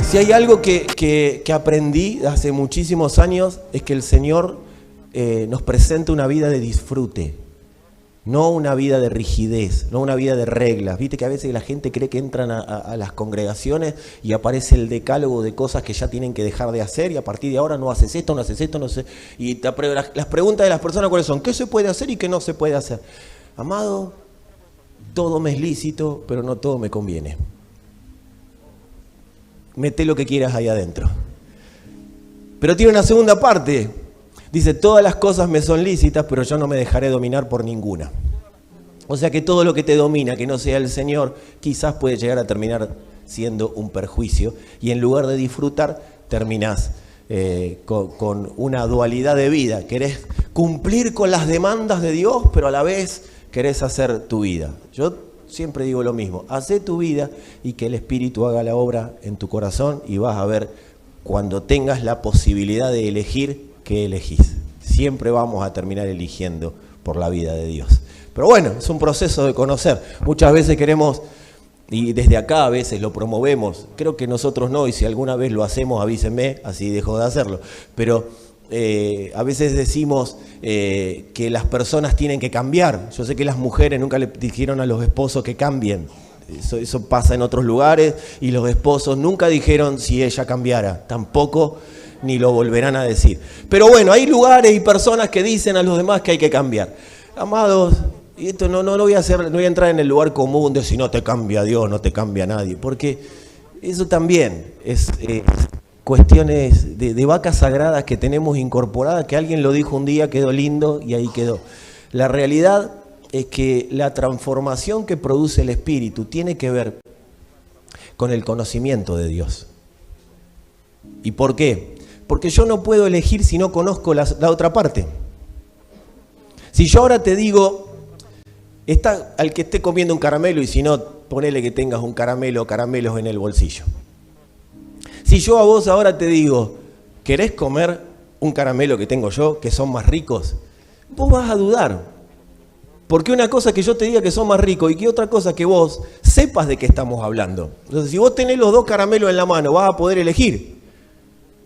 Si hay algo que aprendí hace muchísimos años es que el Señor nos presenta una vida de disfrute, no una vida de rigidez, no una vida de reglas. Viste que a veces la gente cree que entran a las congregaciones y aparece el decálogo de cosas que ya tienen que dejar de hacer y a partir de ahora no haces esto, no haces esto, no sé. Y las preguntas de las personas, ¿cuáles son? ¿Qué se puede hacer y qué no se puede hacer? Amado, todo me es lícito, pero no todo me conviene. Mete lo que quieras ahí adentro. Pero tiene una segunda parte. Dice, todas las cosas me son lícitas, pero yo no me dejaré dominar por ninguna. O sea que todo lo que te domina, que no sea el Señor, quizás puede llegar a terminar siendo un perjuicio. Y en lugar de disfrutar, terminás con una dualidad de vida. Querés cumplir con las demandas de Dios, pero a la vez querés hacer tu vida. Yo siempre digo lo mismo, hacé tu vida y que el Espíritu haga la obra en tu corazón y vas a ver cuando tengas la posibilidad de elegir, ¿qué elegís? Siempre vamos a terminar eligiendo por la vida de Dios. Pero bueno, es un proceso de conocer. Muchas veces queremos, y desde acá a veces lo promovemos, creo que nosotros no, y si alguna vez lo hacemos avísenme, así dejo de hacerlo, pero a veces decimos que las personas tienen que cambiar. Yo sé que las mujeres nunca le dijeron a los esposos que cambien. Eso pasa en otros lugares y los esposos nunca dijeron si ella cambiara. Tampoco ni lo volverán a decir. Pero bueno, hay lugares y personas que dicen a los demás que hay que cambiar. Amados, y esto no lo voy a hacer, no voy a entrar en el lugar común de si no te cambia Dios, no te cambia nadie. Porque eso también es cuestiones de vacas sagradas que tenemos incorporadas, que alguien lo dijo un día, quedó lindo y ahí quedó. La realidad es que la transformación que produce el Espíritu tiene que ver con el conocimiento de Dios. ¿Y por qué? Porque yo no puedo elegir si no conozco la otra parte. Si yo ahora te digo, está al que esté comiendo un caramelo y si no, ponele que tengas un caramelo o caramelos en el bolsillo. Si yo a vos ahora te digo, ¿querés comer un caramelo que tengo yo, que son más ricos? Vos vas a dudar. Porque una cosa es que yo te diga que son más ricos y que otra cosa que vos sepas de qué estamos hablando. Entonces, si vos tenés los dos caramelos en la mano, vas a poder elegir.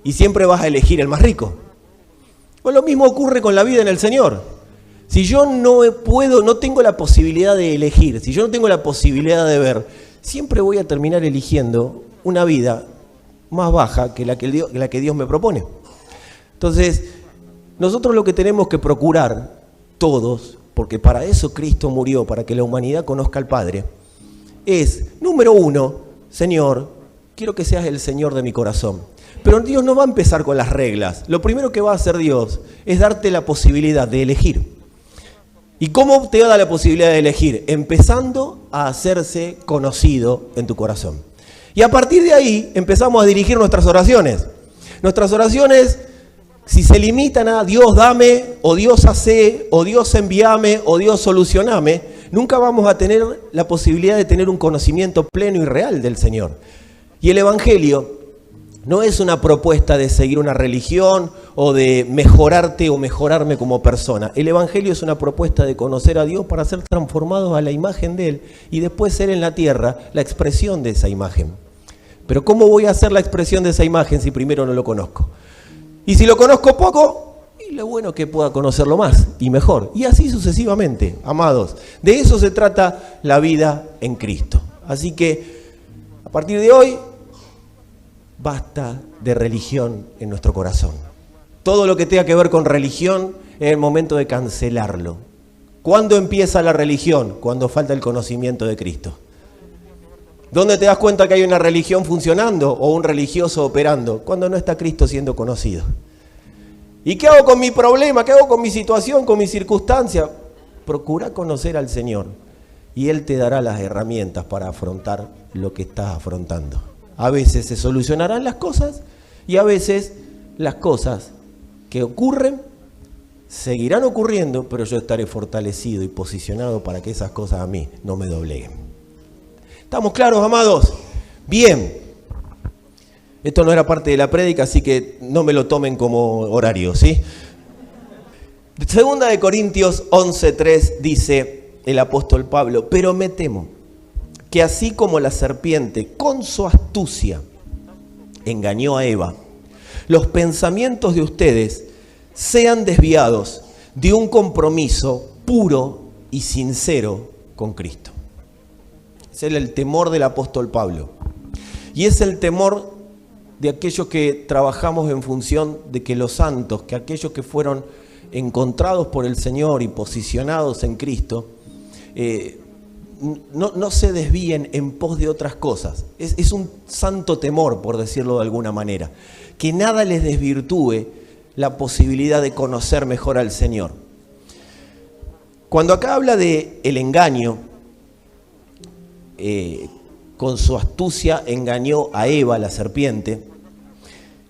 Y siempre vas a elegir el más rico. Pues lo mismo ocurre con la vida en el Señor. Si yo no tengo la posibilidad de elegir, si yo no tengo la posibilidad de ver, siempre voy a terminar eligiendo una vida más baja que la que Dios me propone. Entonces, nosotros lo que tenemos que procurar, todos, porque para eso Cristo murió, para que la humanidad conozca al Padre, es, número uno, Señor, quiero que seas el Señor de mi corazón. Pero Dios no va a empezar con las reglas. Lo primero que va a hacer Dios es darte la posibilidad de elegir. ¿Y cómo te da la posibilidad de elegir? Empezando a hacerse conocido en tu corazón. Y a partir de ahí empezamos a dirigir nuestras oraciones. Nuestras oraciones, si se limitan a Dios dame, o Dios hace, o Dios envíame, o Dios solucioname, nunca vamos a tener la posibilidad de tener un conocimiento pleno y real del Señor. Y el Evangelio no es una propuesta de seguir una religión o de mejorarte o mejorarme como persona. El Evangelio es una propuesta de conocer a Dios para ser transformados a la imagen de Él y después ser en la tierra la expresión de esa imagen. Pero ¿cómo voy a hacer la expresión de esa imagen si primero no lo conozco? Y si lo conozco poco, y lo bueno es que pueda conocerlo más y mejor. Y así sucesivamente, amados. De eso se trata la vida en Cristo. Así que, a partir de hoy, basta de religión en nuestro corazón. Todo lo que tenga que ver con religión es el momento de cancelarlo. ¿Cuándo empieza la religión? Cuando falta el conocimiento de Cristo. ¿Dónde te das cuenta que hay una religión funcionando o un religioso operando? Cuando no está Cristo siendo conocido. ¿Y qué hago con mi problema? ¿Qué hago con mi situación, con mi circunstancia? Procura conocer al Señor y Él te dará las herramientas para afrontar lo que estás afrontando. A veces se solucionarán las cosas y a veces las cosas que ocurren seguirán ocurriendo, pero yo estaré fortalecido y posicionado para que esas cosas a mí no me dobleguen. ¿Estamos claros, amados? Bien. Esto no era parte de la prédica, así que no me lo tomen como horario, ¿sí? Segunda de Corintios 11:3 dice el apóstol Pablo, pero me temo que así como la serpiente con su astucia engañó a Eva, los pensamientos de ustedes sean desviados de un compromiso puro y sincero con Cristo. Ese es el temor del apóstol Pablo. Y es el temor de aquellos que trabajamos en función de que los santos, que aquellos que fueron encontrados por el Señor y posicionados en Cristo, no se desvíen en pos de otras cosas. Es un santo temor, por decirlo de alguna manera. Que nada les desvirtúe la posibilidad de conocer mejor al Señor. Cuando acá habla de el engaño, con su astucia engañó a Eva, la serpiente.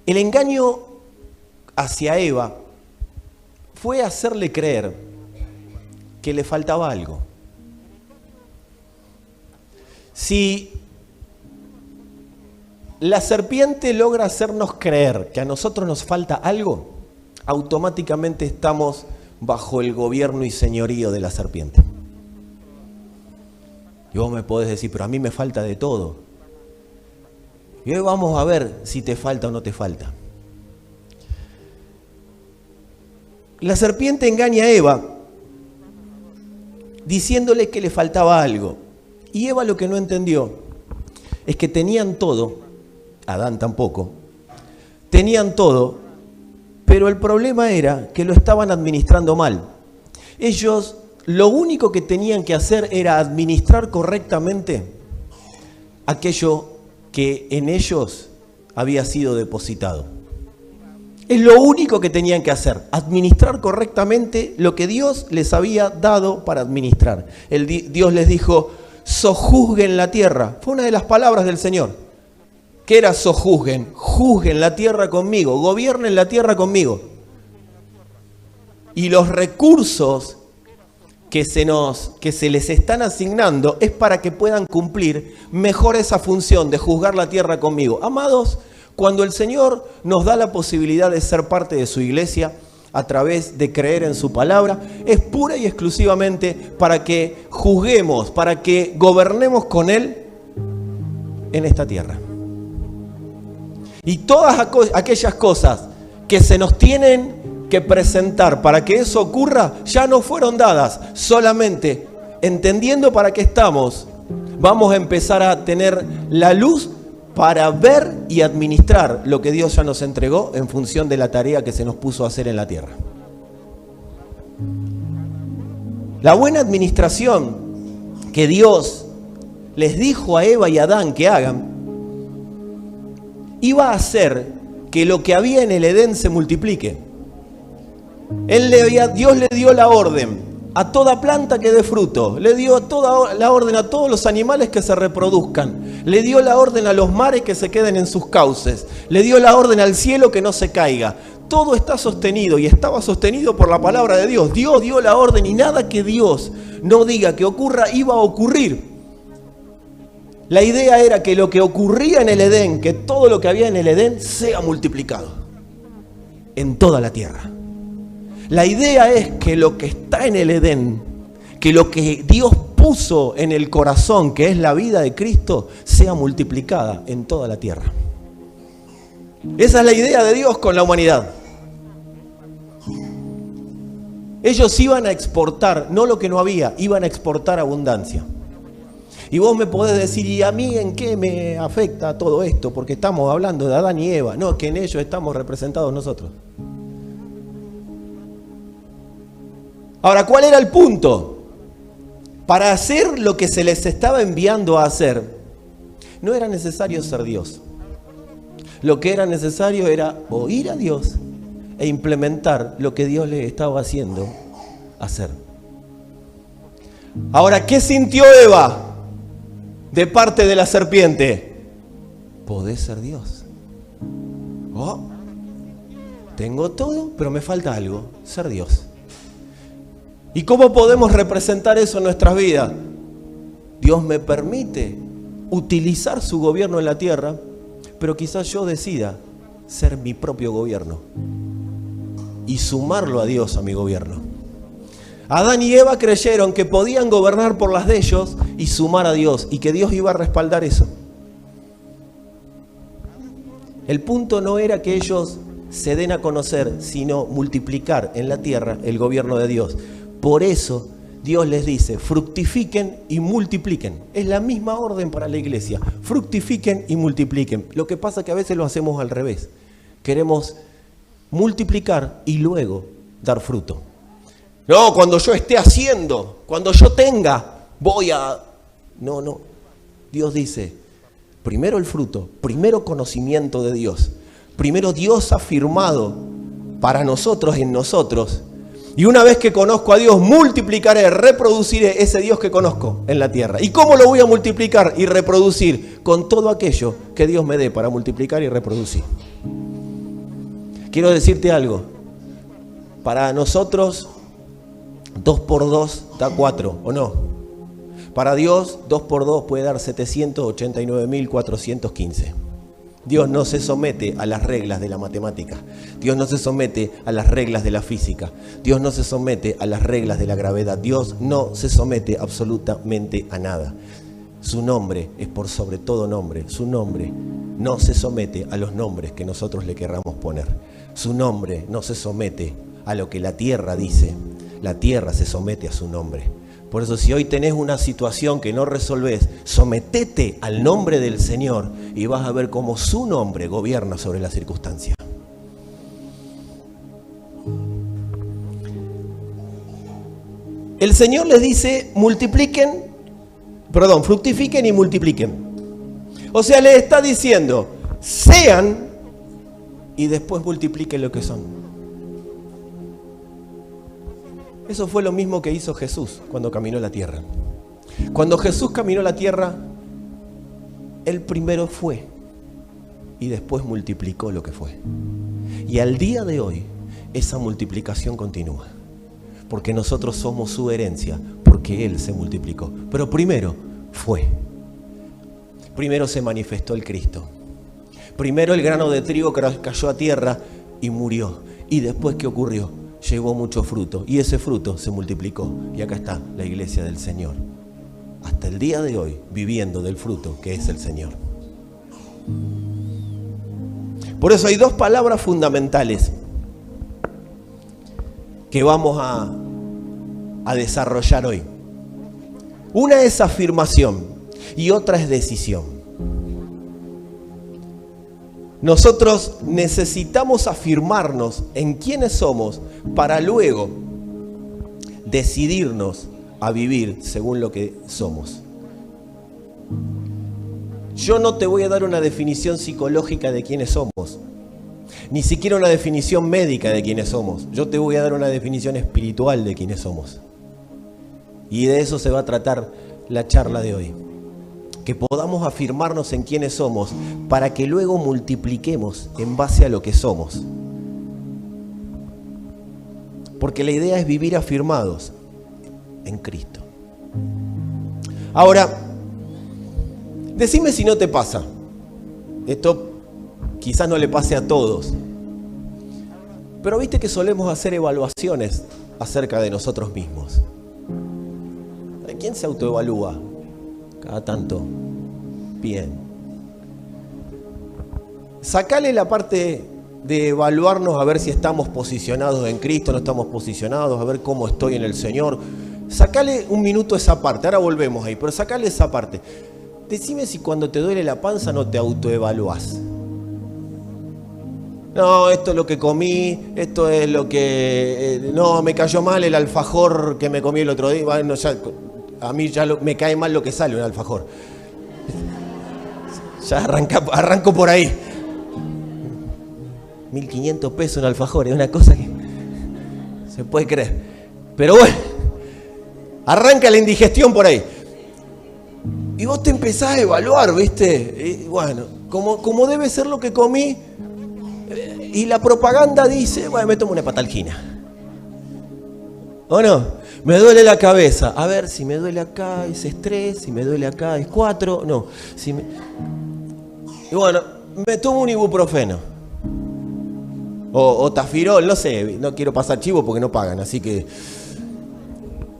El engaño hacia Eva fue hacerle creer que le faltaba algo. Si la serpiente logra hacernos creer que a nosotros nos falta algo, automáticamente estamos bajo el gobierno y señorío de la serpiente. Y vos me podés decir, pero a mí me falta de todo. Y hoy vamos a ver si te falta o no te falta. La serpiente engaña a Eva diciéndole que le faltaba algo. Y Eva lo que no entendió es que tenían todo, Adán tampoco, tenían todo, pero el problema era que lo estaban administrando mal. Ellos lo único que tenían que hacer era administrar correctamente aquello que en ellos había sido depositado. Es lo único que tenían que hacer, administrar correctamente lo que Dios les había dado para administrar. Dios les dijo, sojuzguen la tierra. Fue una de las palabras del Señor. ¿Qué era sojuzguen? Juzguen la tierra conmigo, gobiernen la tierra conmigo. Y los recursos que se les están asignando es para que puedan cumplir mejor esa función de juzgar la tierra conmigo. Amados, cuando el Señor nos da la posibilidad de ser parte de su iglesia a través de creer en su palabra, es pura y exclusivamente para que juzguemos, para que gobernemos con Él en esta tierra. Y todas aquellas cosas que se nos tienen que presentar para que eso ocurra, ya no fueron dadas. Solamente entendiendo para qué estamos, vamos a empezar a tener la luz para ver y administrar lo que Dios ya nos entregó en función de la tarea que se nos puso a hacer en la tierra. La buena administración que Dios les dijo a Eva y a Adán que hagan, iba a hacer que lo que había en el Edén se multiplique. Dios le dio la orden a toda planta que dé fruto, le dio toda la orden a todos los animales que se reproduzcan, le dio la orden a los mares que se queden en sus cauces, le dio la orden al cielo que no se caiga. Todo está sostenido y estaba sostenido por la palabra de Dios. Dios dio la orden y nada que Dios no diga que ocurra iba a ocurrir. La idea era que lo que ocurría en el Edén, que todo lo que había en el Edén sea multiplicado en toda la tierra. La idea es que lo que está en el Edén, que lo que Dios puso en el corazón, que es la vida de Cristo, sea multiplicada en toda la tierra. Esa es la idea de Dios con la humanidad. Ellos iban a exportar, no lo que no había, iban a exportar abundancia. Y vos me podés decir, ¿y a mí en qué me afecta todo esto? Porque estamos hablando de Adán y Eva. No, que en ellos estamos representados nosotros. Ahora, ¿cuál era el punto? Para hacer lo que se les estaba enviando a hacer, no era necesario ser Dios. Lo que era necesario era oír a Dios e implementar lo que Dios les estaba haciendo hacer. Ahora, ¿qué sintió Eva de parte de la serpiente? ¿Podés ser Dios? Oh, tengo todo, pero me falta algo, ser Dios. ¿Y cómo podemos representar eso en nuestras vidas? Dios me permite utilizar su gobierno en la tierra, pero quizás yo decida ser mi propio gobierno y sumarlo a Dios a mi gobierno. Adán y Eva creyeron que podían gobernar por las de ellos y sumar a Dios, y que Dios iba a respaldar eso. El punto no era que ellos se den a conocer, sino multiplicar en la tierra el gobierno de Dios. Por eso Dios les dice, fructifiquen y multipliquen. Es la misma orden para la iglesia, fructifiquen y multipliquen. Lo que pasa es que a veces lo hacemos al revés. Queremos multiplicar y luego dar fruto. No, cuando yo esté haciendo, cuando yo tenga, voy a... No. Dios dice, primero el fruto, primero conocimiento de Dios. Primero Dios afirmado para nosotros, en nosotros. Y una vez que conozco a Dios, multiplicaré, reproduciré ese Dios que conozco en la tierra. ¿Y cómo lo voy a multiplicar y reproducir? Con todo aquello que Dios me dé para multiplicar y reproducir. Quiero decirte algo. Para nosotros, 2 por 2 da 4, ¿o no? Para Dios, 2 por 2 puede dar 789.415. Dios no se somete a las reglas de la matemática. Dios no se somete a las reglas de la física. Dios no se somete a las reglas de la gravedad. Dios no se somete absolutamente a nada. Su nombre es por sobre todo nombre. Su nombre no se somete a los nombres que nosotros le querramos poner. Su nombre no se somete a lo que la tierra dice. La tierra se somete a su nombre. Por eso, si hoy tenés una situación que no resolvés, sometete al nombre del Señor y vas a ver cómo su nombre gobierna sobre la circunstancia. El Señor les dice, fructifiquen y multipliquen. O sea, les está diciendo, sean y después multipliquen lo que son. Eso fue lo mismo que hizo Jesús cuando caminó la tierra. Cuando Jesús caminó la tierra, Él primero fue y después multiplicó lo que fue. Y al día de hoy, esa multiplicación continúa. Porque nosotros somos su herencia, porque Él se multiplicó. Pero primero fue. Primero se manifestó el Cristo. Primero el grano de trigo cayó a tierra y murió. Y después, ¿qué ocurrió? Llevó mucho fruto y ese fruto se multiplicó. Y acá está la iglesia del Señor. Hasta el día de hoy, viviendo del fruto que es el Señor. Por eso hay 2 palabras fundamentales que vamos a desarrollar hoy. Una es afirmación y otra es decisión. Nosotros necesitamos afirmarnos en quiénes somos para luego decidirnos a vivir según lo que somos. Yo no te voy a dar una definición psicológica de quiénes somos, ni siquiera una definición médica de quiénes somos. Yo te voy a dar una definición espiritual de quiénes somos. Y de eso se va a tratar la charla de hoy. Que podamos afirmarnos en quiénes somos para que luego multipliquemos en base a lo que somos. Porque la idea es vivir afirmados en Cristo. Ahora, decime si no te pasa. Esto quizás no le pase a todos. Pero viste que solemos hacer evaluaciones acerca de nosotros mismos. ¿Quién se autoevalúa? Cada tanto. Bien. Sacale la parte de evaluarnos a ver si estamos posicionados en Cristo, no estamos posicionados, a ver cómo estoy en el Señor. Sacale un minuto esa parte, ahora volvemos ahí, pero sacale esa parte. Decime si cuando te duele la panza no te autoevaluás. No, esto es lo que comí, esto es lo que... no, me cayó mal el alfajor que me comí el otro día. Bueno, ya, a mí ya me cae mal lo que sale un alfajor. Ya arranco por ahí. 1.500 pesos un alfajor, es una cosa que se puede creer. Pero bueno, arranca la indigestión por ahí. Y vos te empezás a evaluar, ¿viste? Y bueno, como debe ser lo que comí. Y la propaganda dice, bueno, me tomo una patalgina. ¿O no? Me duele la cabeza. A ver, si me duele acá es estrés, si me duele acá es 4. No. Y bueno, me tomo un ibuprofeno. O tafirol, no sé. No quiero pasar chivo porque no pagan, así que...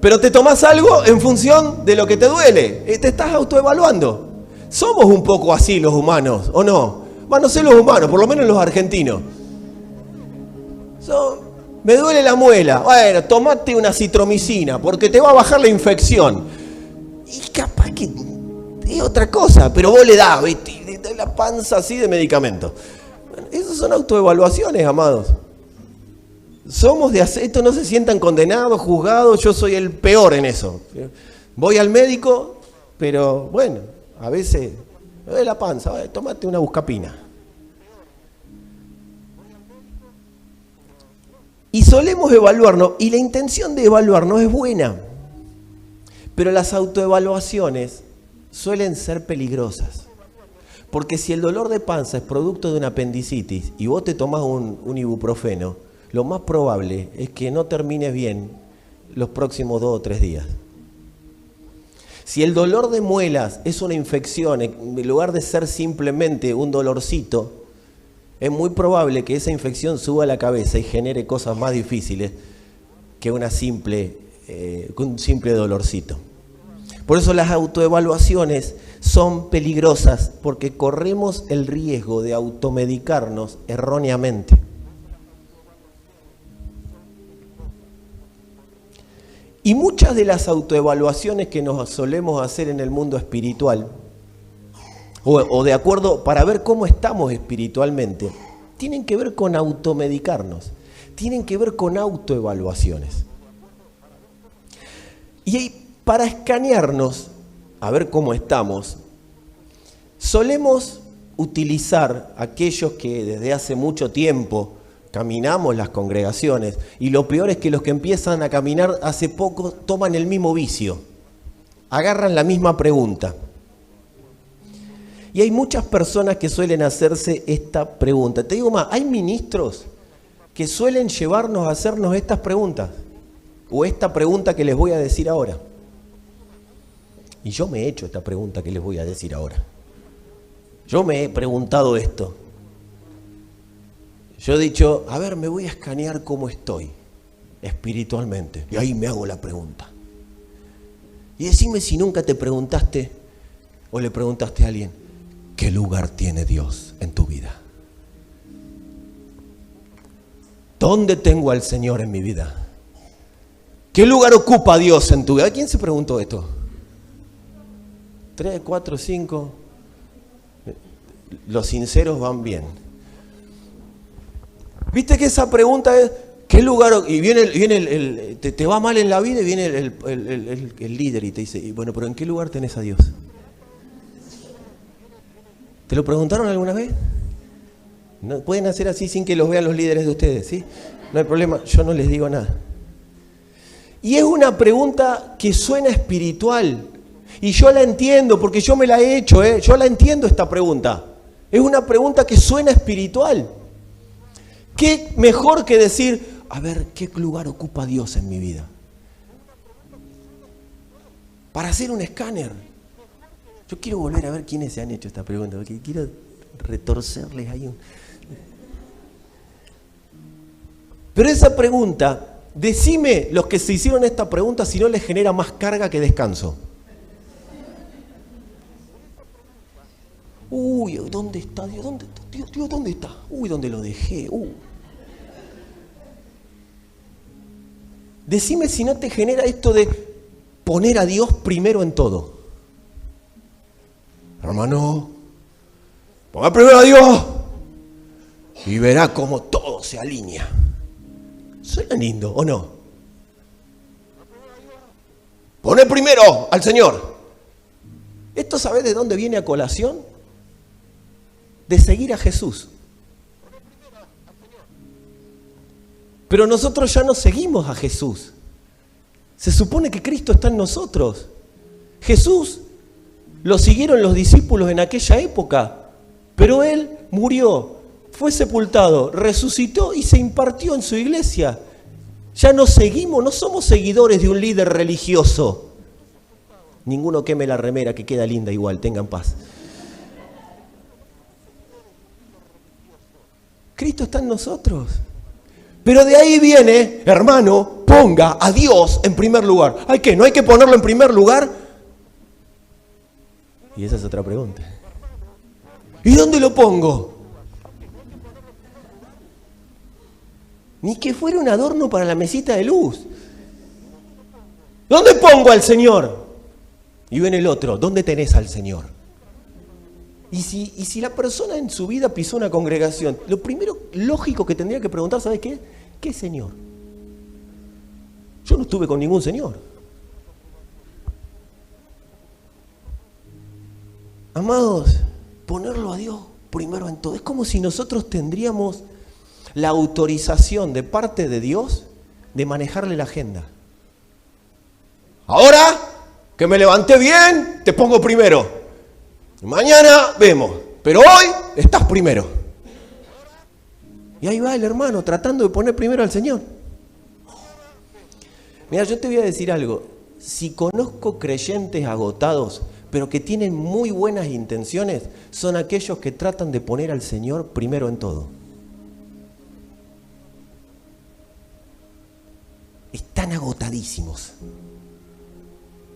Pero te tomás algo en función de lo que te duele. Te estás autoevaluando. Somos un poco así los humanos, ¿o no? no sé los humanos, por lo menos los argentinos. Me duele la muela. Bueno, tomate una citromicina porque te va a bajar la infección. Y capaz que es otra cosa, pero vos le das, ¿viste? Y te da la panza así de medicamento. Bueno, esas son autoevaluaciones, amados. Somos de hacer, esto, no se sientan condenados, juzgados, yo soy el peor en eso. Voy al médico, pero bueno, a veces me duele la panza, tómate una buscapina. Y solemos evaluarnos, y la intención de evaluarnos es buena, pero las autoevaluaciones suelen ser peligrosas. Porque si el dolor de panza es producto de una apendicitis y vos te tomás un ibuprofeno, lo más probable es que no termines bien los próximos 2 o 3 días. Si el dolor de muelas es una infección, en lugar de ser simplemente un dolorcito, es muy probable que esa infección suba a la cabeza y genere cosas más difíciles que un simple dolorcito. Por eso las autoevaluaciones son peligrosas, porque corremos el riesgo de automedicarnos erróneamente. Y muchas de las autoevaluaciones que nos solemos hacer en el mundo espiritual, o de acuerdo para ver cómo estamos espiritualmente, tienen que ver con automedicarnos, tienen que ver con autoevaluaciones. Y para escanearnos, a ver cómo estamos, solemos utilizar aquellos que desde hace mucho tiempo caminamos las congregaciones, y lo peor es que los que empiezan a caminar hace poco toman el mismo vicio, agarran la misma pregunta. Y hay muchas personas que suelen hacerse esta pregunta. Te digo más, hay ministros que suelen llevarnos a hacernos estas preguntas, o esta pregunta que les voy a decir ahora. Y yo me he hecho esta pregunta que les voy a decir ahora. Yo me he preguntado esto. Yo he dicho, a ver, me voy a escanear cómo estoy espiritualmente. Y ahí me hago la pregunta. Y decime si nunca te preguntaste o le preguntaste a alguien, ¿qué lugar tiene Dios en tu vida? ¿Dónde tengo al Señor en mi vida? ¿Qué lugar ocupa Dios en tu vida? ¿Quién se preguntó esto? 3, 4, 5. Los sinceros van bien. ¿Viste que esa pregunta es, ¿qué lugar? Y viene te va mal en la vida y viene el líder y te dice, bueno, pero ¿en qué lugar tenés a Dios? ¿Te lo preguntaron alguna vez? No, pueden hacer así sin que los vean los líderes de ustedes, ¿sí? No hay problema, yo no les digo nada. Y es una pregunta que suena espiritual. Y yo la entiendo, porque yo me la he hecho, yo la entiendo esta pregunta. Es una pregunta que suena espiritual. ¿Qué mejor que decir, a ver, qué lugar ocupa Dios en mi vida? Para hacer un escáner. Yo quiero volver a ver quiénes se han hecho esta pregunta, porque quiero retorcerles ahí. Pero esa pregunta, decime los que se hicieron esta pregunta si no les genera más carga que descanso. Uy, ¿dónde está Dios? ¿Dónde está Dios? ¿Dónde está? Uy, ¿dónde lo dejé? Decime si no te genera esto de poner a Dios primero en todo. Hermano, ponga primero a Dios y verá cómo todo se alinea. Suena lindo, ¿o no? Pone primero al Señor. ¿Esto sabés de dónde viene a colación? De seguir a Jesús. Pero nosotros ya no seguimos a Jesús. Se supone que Cristo está en nosotros. Jesús lo siguieron los discípulos en aquella época, pero Él murió, fue sepultado, resucitó y se impartió en su iglesia. Ya no seguimos, no somos seguidores de un líder religioso. Ninguno queme la remera, que queda linda igual, tengan paz. Cristo está en nosotros. Pero de ahí viene, hermano, ponga a Dios en primer lugar. ¿Hay qué? ¿No hay que ponerlo en primer lugar? Y esa es otra pregunta. ¿Y dónde lo pongo? Ni que fuera un adorno para la mesita de luz. ¿Dónde pongo al Señor? Y ven el otro, ¿dónde tenés al Señor? Y si la persona en su vida pisó una congregación, lo primero lógico que tendría que preguntar, ¿sabes qué? ¿Qué Señor? Yo no estuve con ningún Señor. Amados, ponerlo a Dios primero en todo. Es como si nosotros tendríamos la autorización de parte de Dios de manejarle la agenda. Ahora que me levanté bien, te pongo primero. Mañana vemos, pero hoy estás primero. Y ahí va el hermano tratando de poner primero al Señor. Mira, yo te voy a decir algo. Si conozco creyentes agotados, pero que tienen muy buenas intenciones, son aquellos que tratan de poner al Señor primero en todo. Están agotadísimos.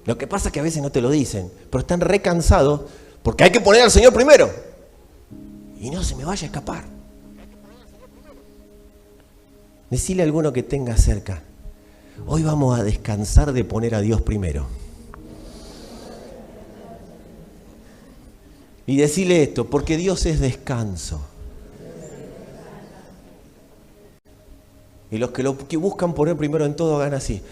Lo que pasa es que a veces no te lo dicen, pero están recansados porque hay que poner al Señor primero. Y no se me vaya a escapar. Decile a alguno que tenga cerca, hoy vamos a descansar de poner a Dios primero. Y decirle esto, porque Dios es descanso. Y los que buscan poner primero en todo hagan así.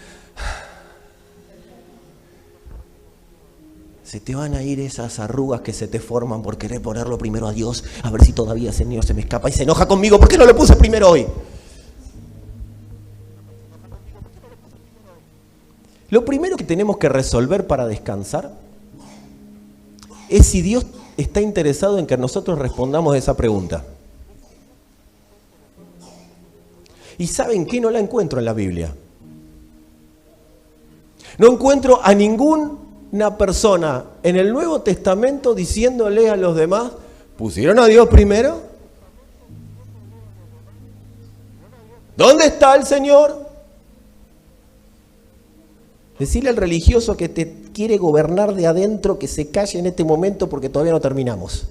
Se te van a ir esas arrugas que se te forman por querer ponerlo primero a Dios, a ver si todavía el Señor se me escapa y se enoja conmigo. ¿Por qué no lo puse primero hoy? Lo primero que tenemos que resolver para descansar es si Dios está interesado en que nosotros respondamos esa pregunta. ¿Y saben qué? No la encuentro en la Biblia. No encuentro a ninguna persona en el Nuevo Testamento diciéndole a los demás, ¿pusieron a Dios primero? ¿Dónde está el Señor? Decirle al religioso que te quiere gobernar de adentro que se calle en este momento porque todavía no terminamos.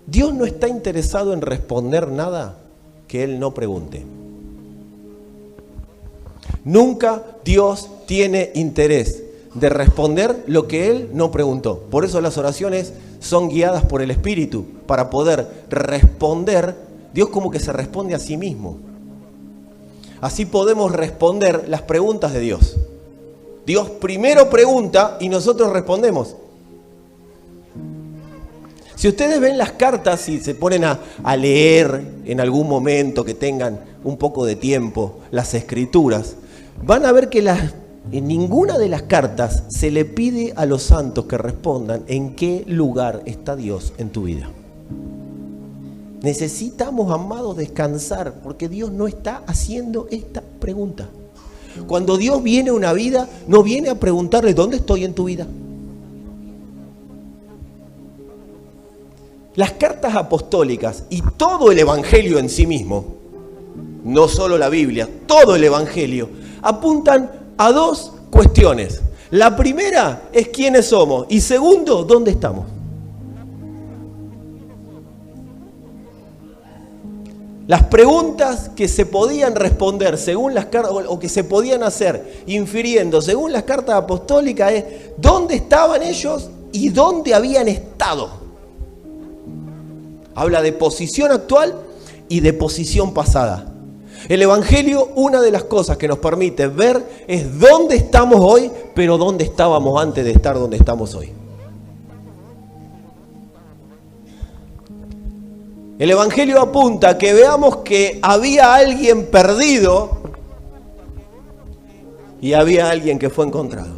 Dios no está interesado en responder nada que Él no pregunte. Nunca Dios tiene interés de responder lo que Él no preguntó. Por eso las oraciones son guiadas por el Espíritu, para poder responder. Dios como que se responde a sí mismo. Así podemos responder las preguntas de Dios. Dios primero pregunta y nosotros respondemos. Si ustedes ven las cartas y se ponen a leer en algún momento que tengan un poco de tiempo las Escrituras, van a ver que en ninguna de las cartas se le pide a los santos que respondan en qué lugar está Dios en tu vida. Necesitamos, amados, descansar porque Dios no está haciendo esta pregunta. Cuando Dios viene a una vida, no viene a preguntarle ¿dónde estoy en tu vida? Las cartas apostólicas y todo el Evangelio en sí mismo, no solo la Biblia, todo el Evangelio, apuntan a dos cuestiones. La primera es quiénes somos y segundo, ¿dónde estamos? Las preguntas que se podían responder según las cartas, o que se podían hacer infiriendo según las cartas apostólicas es ¿dónde estaban ellos y dónde habían estado? Habla de posición actual y de posición pasada. El Evangelio, una de las cosas que nos permite ver es dónde estamos hoy, pero dónde estábamos antes de estar donde estamos hoy. El Evangelio apunta a que veamos que había alguien perdido y había alguien que fue encontrado.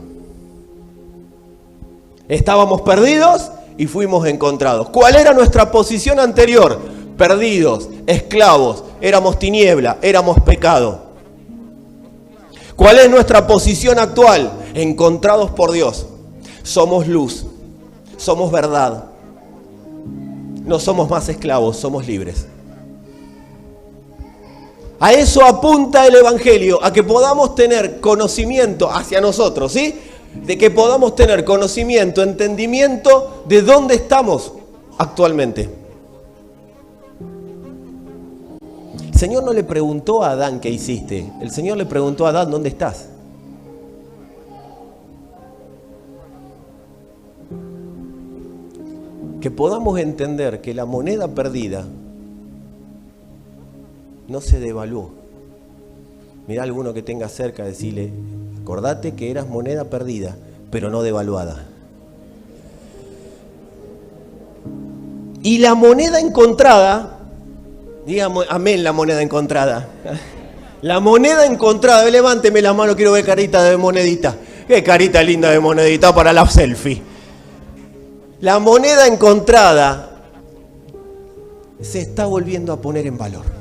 Estábamos perdidos y fuimos encontrados. ¿Cuál era nuestra posición anterior? Perdidos, esclavos, éramos tiniebla, éramos pecado. ¿Cuál es nuestra posición actual? Encontrados por Dios. Somos luz, somos verdad. No somos más esclavos, somos libres. A eso apunta el Evangelio, a que podamos tener conocimiento hacia nosotros, ¿sí? De que podamos tener conocimiento, entendimiento de dónde estamos actualmente. Señor no le preguntó a Adán qué hiciste. El Señor le preguntó a Adán, ¿dónde estás? Que podamos entender que la moneda perdida no se devaluó. Mirá a alguno que tenga cerca, decirle, acordate que eras moneda perdida, pero no devaluada. Y la moneda encontrada, digamos, amén, la moneda encontrada. La moneda encontrada, levánteme la mano, quiero ver carita de monedita. Qué carita linda de monedita para la selfie. La moneda encontrada se está volviendo a poner en valor.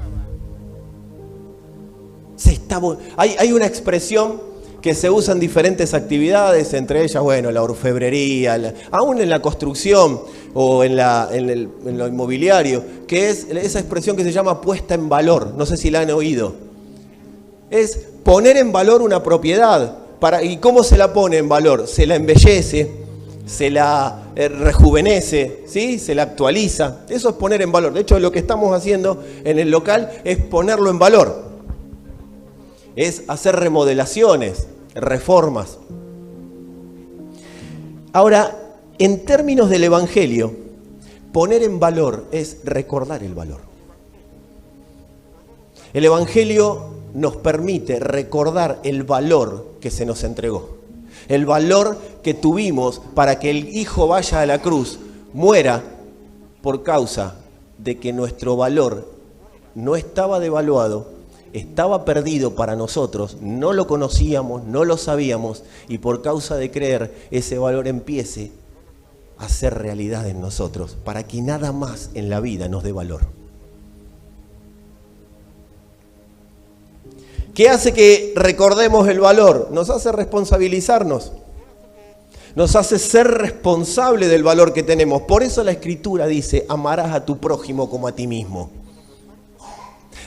Hay una expresión que se usa en diferentes actividades, entre ellas, bueno, la orfebrería, aún en la construcción o en lo inmobiliario, que es esa expresión que se llama puesta en valor. No sé si la han oído. Es poner en valor una propiedad. ¿Y cómo se la pone en valor? Se la embellece, se la rejuvenece, ¿sí? Se la actualiza. Eso es poner en valor. De hecho, lo que estamos haciendo en el local es ponerlo en valor. Es hacer remodelaciones, reformas. Ahora, en términos del Evangelio, poner en valor es recordar el valor. El Evangelio nos permite recordar el valor que se nos entregó. El valor que tuvimos para que el Hijo vaya a la cruz, muera por causa de que nuestro valor no estaba devaluado, estaba perdido para nosotros, no lo conocíamos, no lo sabíamos, y por causa de creer, ese valor empiece a ser realidad en nosotros, para que nada más en la vida nos dé valor. ¿Qué hace que recordemos el valor? Nos hace responsabilizarnos. Nos hace ser responsable del valor que tenemos. Por eso la Escritura dice, amarás a tu prójimo como a ti mismo.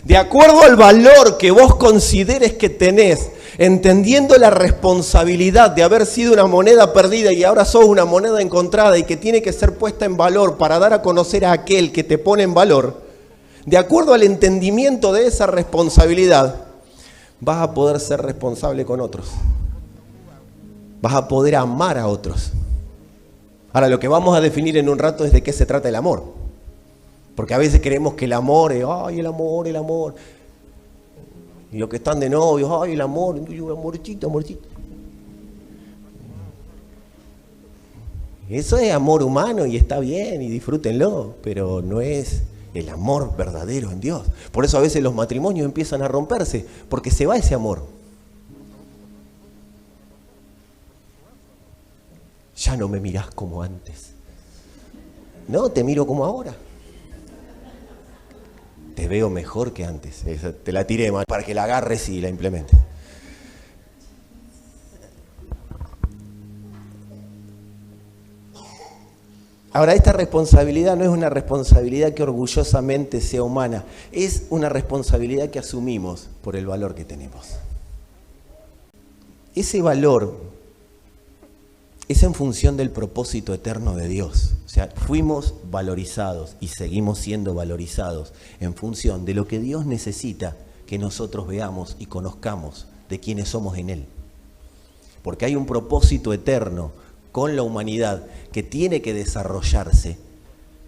De acuerdo al valor que vos consideres que tenés, entendiendo la responsabilidad de haber sido una moneda perdida y ahora sos una moneda encontrada y que tiene que ser puesta en valor para dar a conocer a aquel que te pone en valor, de acuerdo al entendimiento de esa responsabilidad, vas a poder ser responsable con otros. Vas a poder amar a otros. Ahora, lo que vamos a definir en un rato es de qué se trata el amor. Porque a veces creemos que el amor es, ay, el amor, el amor. Y los que están de novios, ay, el amor, amorcito, amorcito. Eso es amor humano y está bien y disfrútenlo, pero no es el amor verdadero en Dios. Por eso a veces los matrimonios empiezan a romperse, porque se va ese amor. Ya no me mirás como antes. No, te miro como ahora. Te veo mejor que antes. Esa te la tiré mal para que la agarres y la implementes. Ahora, esta responsabilidad no es una responsabilidad que orgullosamente sea humana. Es una responsabilidad que asumimos por el valor que tenemos. Ese valor es en función del propósito eterno de Dios. O sea, fuimos valorizados y seguimos siendo valorizados en función de lo que Dios necesita que nosotros veamos y conozcamos de quiénes somos en Él. Porque hay un propósito eterno con la humanidad que tiene que desarrollarse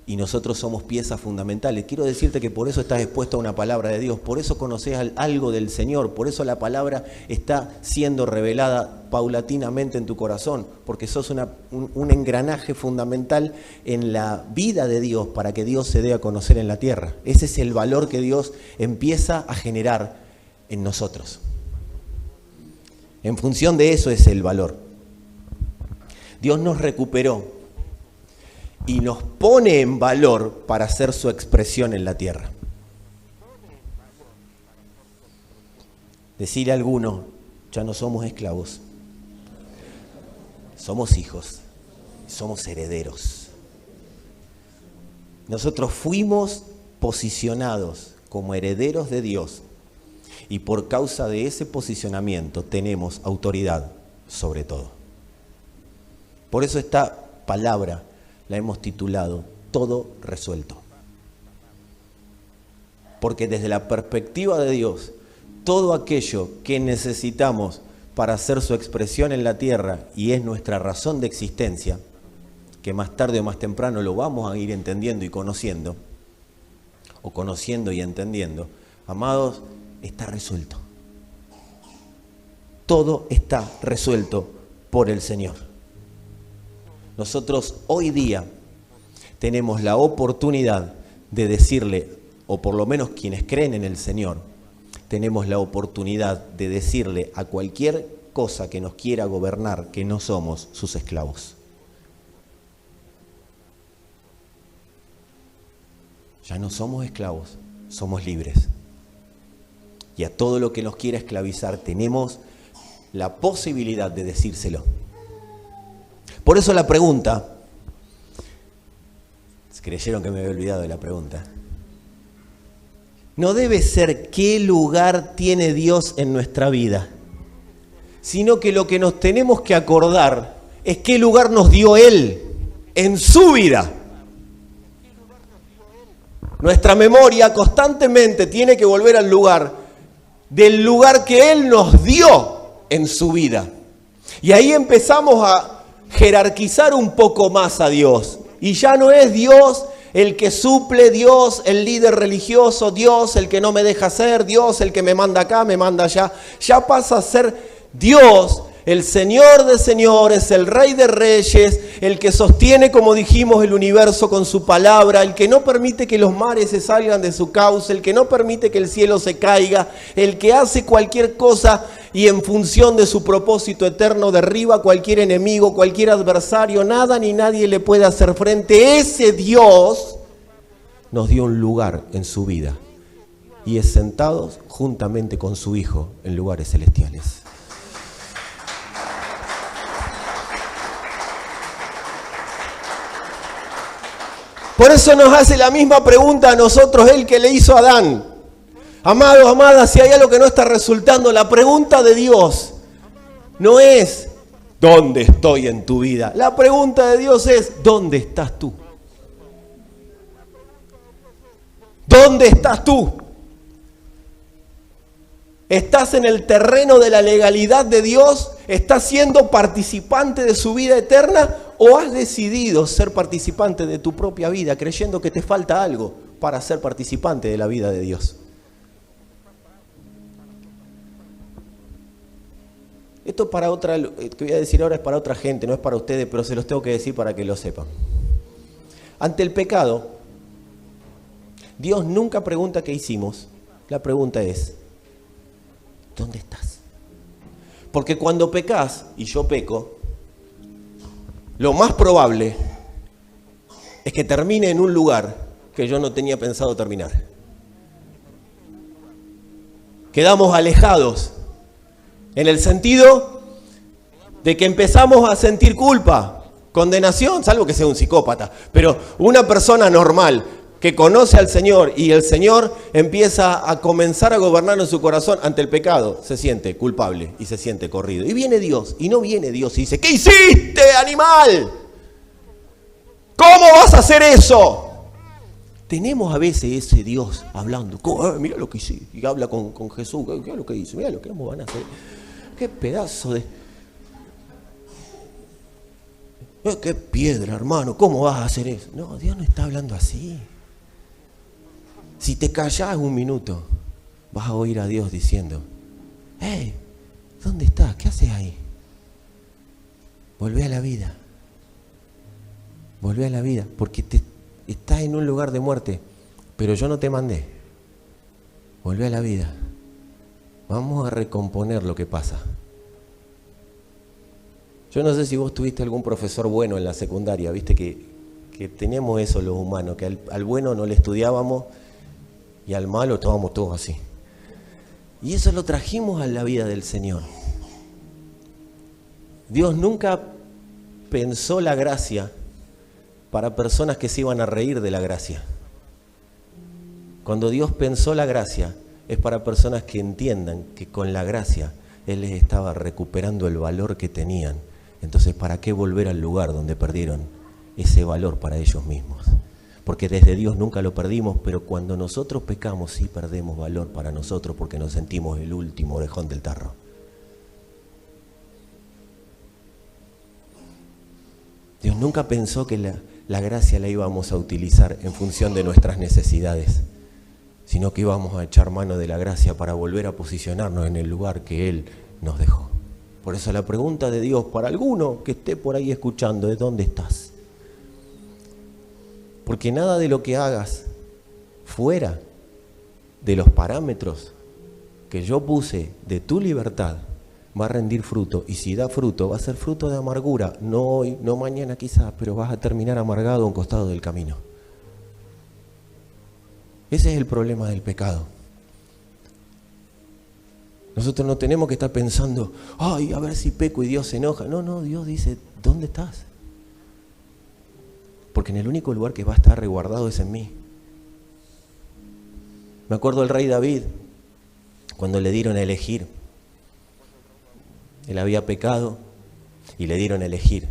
y nosotros somos piezas fundamentales. Quiero decirte que por eso estás expuesto a una palabra de Dios, por eso conoces algo del Señor, por eso la palabra está siendo revelada paulatinamente en tu corazón, porque sos un engranaje fundamental en la vida de Dios para que Dios se dé a conocer en la tierra. Ese es el valor que Dios empieza a generar en nosotros. En función de eso es el valor. Dios nos recuperó y nos pone en valor para hacer su expresión en la tierra. Decirle a alguno, ya no somos esclavos, somos hijos, somos herederos. Nosotros fuimos posicionados como herederos de Dios y por causa de ese posicionamiento tenemos autoridad sobre todo. Por eso esta palabra la hemos titulado Todo Resuelto. Porque desde la perspectiva de Dios, todo aquello que necesitamos para hacer su expresión en la tierra y es nuestra razón de existencia, que más tarde o más temprano lo vamos a ir entendiendo y conociendo, o conociendo y entendiendo, amados, está resuelto. Todo está resuelto por el Señor. Nosotros hoy día tenemos la oportunidad de decirle, o por lo menos quienes creen en el Señor, tenemos la oportunidad de decirle a cualquier cosa que nos quiera gobernar que no somos sus esclavos. Ya no somos esclavos, somos libres. Y a todo lo que nos quiera esclavizar tenemos la posibilidad de decírselo. Por eso la pregunta, creyeron que me había olvidado de la pregunta, no debe ser qué lugar tiene Dios en nuestra vida, sino que lo que nos tenemos que acordar es qué lugar nos dio Él en su vida. Nuestra memoria constantemente tiene que volver al lugar del lugar que Él nos dio en su vida. Y ahí empezamos a jerarquizar un poco más a Dios. Y ya no es Dios el que suple, Dios el líder religioso, Dios el que no me deja ser, Dios el que me manda acá, me manda allá. Ya pasa a ser Dios, el Señor de señores, el Rey de reyes, el que sostiene, como dijimos, el universo con su palabra, el que no permite que los mares se salgan de su cauce, el que no permite que el cielo se caiga, el que hace cualquier cosa y en función de su propósito eterno derriba a cualquier enemigo, cualquier adversario, nada ni nadie le puede hacer frente. Ese Dios nos dio un lugar en su vida y es sentados juntamente con su Hijo en lugares celestiales. Por eso nos hace la misma pregunta a nosotros Él que le hizo a Adán. Amados, amadas, si hay algo que no está resultando, la pregunta de Dios no es ¿dónde estoy en tu vida? La pregunta de Dios es ¿dónde estás tú? ¿Dónde estás tú? ¿Estás en el terreno de la legalidad de Dios? ¿Estás siendo participante de su vida eterna? ¿O has decidido ser participante de tu propia vida creyendo que te falta algo para ser participante de la vida de Dios? Esto para otra, que voy a decir ahora es para otra gente, no es para ustedes, pero se los tengo que decir para que lo sepan. Ante el pecado, Dios nunca pregunta qué hicimos. La pregunta es, ¿dónde estás? Porque cuando pecas, y yo peco, lo más probable es que termine en un lugar que yo no tenía pensado terminar. Quedamos alejados en el sentido de que empezamos a sentir culpa, condenación, salvo que sea un psicópata, pero una persona normal que conoce al Señor y el Señor empieza a comenzar a gobernar en su corazón ante el pecado, se siente culpable y se siente corrido. Y viene Dios, y no viene Dios y dice, ¿qué hiciste, animal? ¿Cómo vas a hacer eso? Tenemos a veces ese Dios hablando, mira lo que hice, y habla con Jesús, mira lo que hizo, mira lo que van a hacer. Qué pedazo de... qué piedra, hermano, ¿cómo vas a hacer eso? No, Dios no está hablando así. Si te callás un minuto, vas a oír a Dios diciendo, hey, ¿dónde estás? ¿Qué haces ahí? Volvé a la vida. Volvé a la vida, porque estás en un lugar de muerte, pero yo no te mandé. Volvé a la vida. Vamos a recomponer lo que pasa. Yo no sé si vos tuviste algún profesor bueno en la secundaria, viste que teníamos eso los humanos, que al bueno no le estudiábamos y al malo estábamos todos así. Y eso lo trajimos a la vida del Señor. Dios nunca pensó la gracia para personas que se iban a reír de la gracia. Cuando Dios pensó la gracia, es para personas que entiendan que con la gracia Él les estaba recuperando el valor que tenían. Entonces, ¿para qué volver al lugar donde perdieron ese valor para ellos mismos? Porque desde Dios nunca lo perdimos, pero cuando nosotros pecamos sí perdemos valor para nosotros porque nos sentimos el último orejón del tarro. Dios nunca pensó que la gracia la íbamos a utilizar en función de nuestras necesidades, sino que íbamos a echar mano de la gracia para volver a posicionarnos en el lugar que Él nos dejó. Por eso la pregunta de Dios para alguno que esté por ahí escuchando es: ¿dónde estás? Porque nada de lo que hagas fuera de los parámetros que yo puse de tu libertad va a rendir fruto, y si da fruto, va a ser fruto de amargura, no hoy, no mañana quizás, pero vas a terminar amargado a un costado del camino. Ese es el problema del pecado. Nosotros no tenemos que estar pensando, ay, a ver si peco y Dios se enoja. No, Dios dice, ¿dónde estás? Porque en el único lugar que va a estar resguardado es en mí. Me acuerdo del rey David, cuando le dieron a elegir. Él había pecado y le dieron a elegir.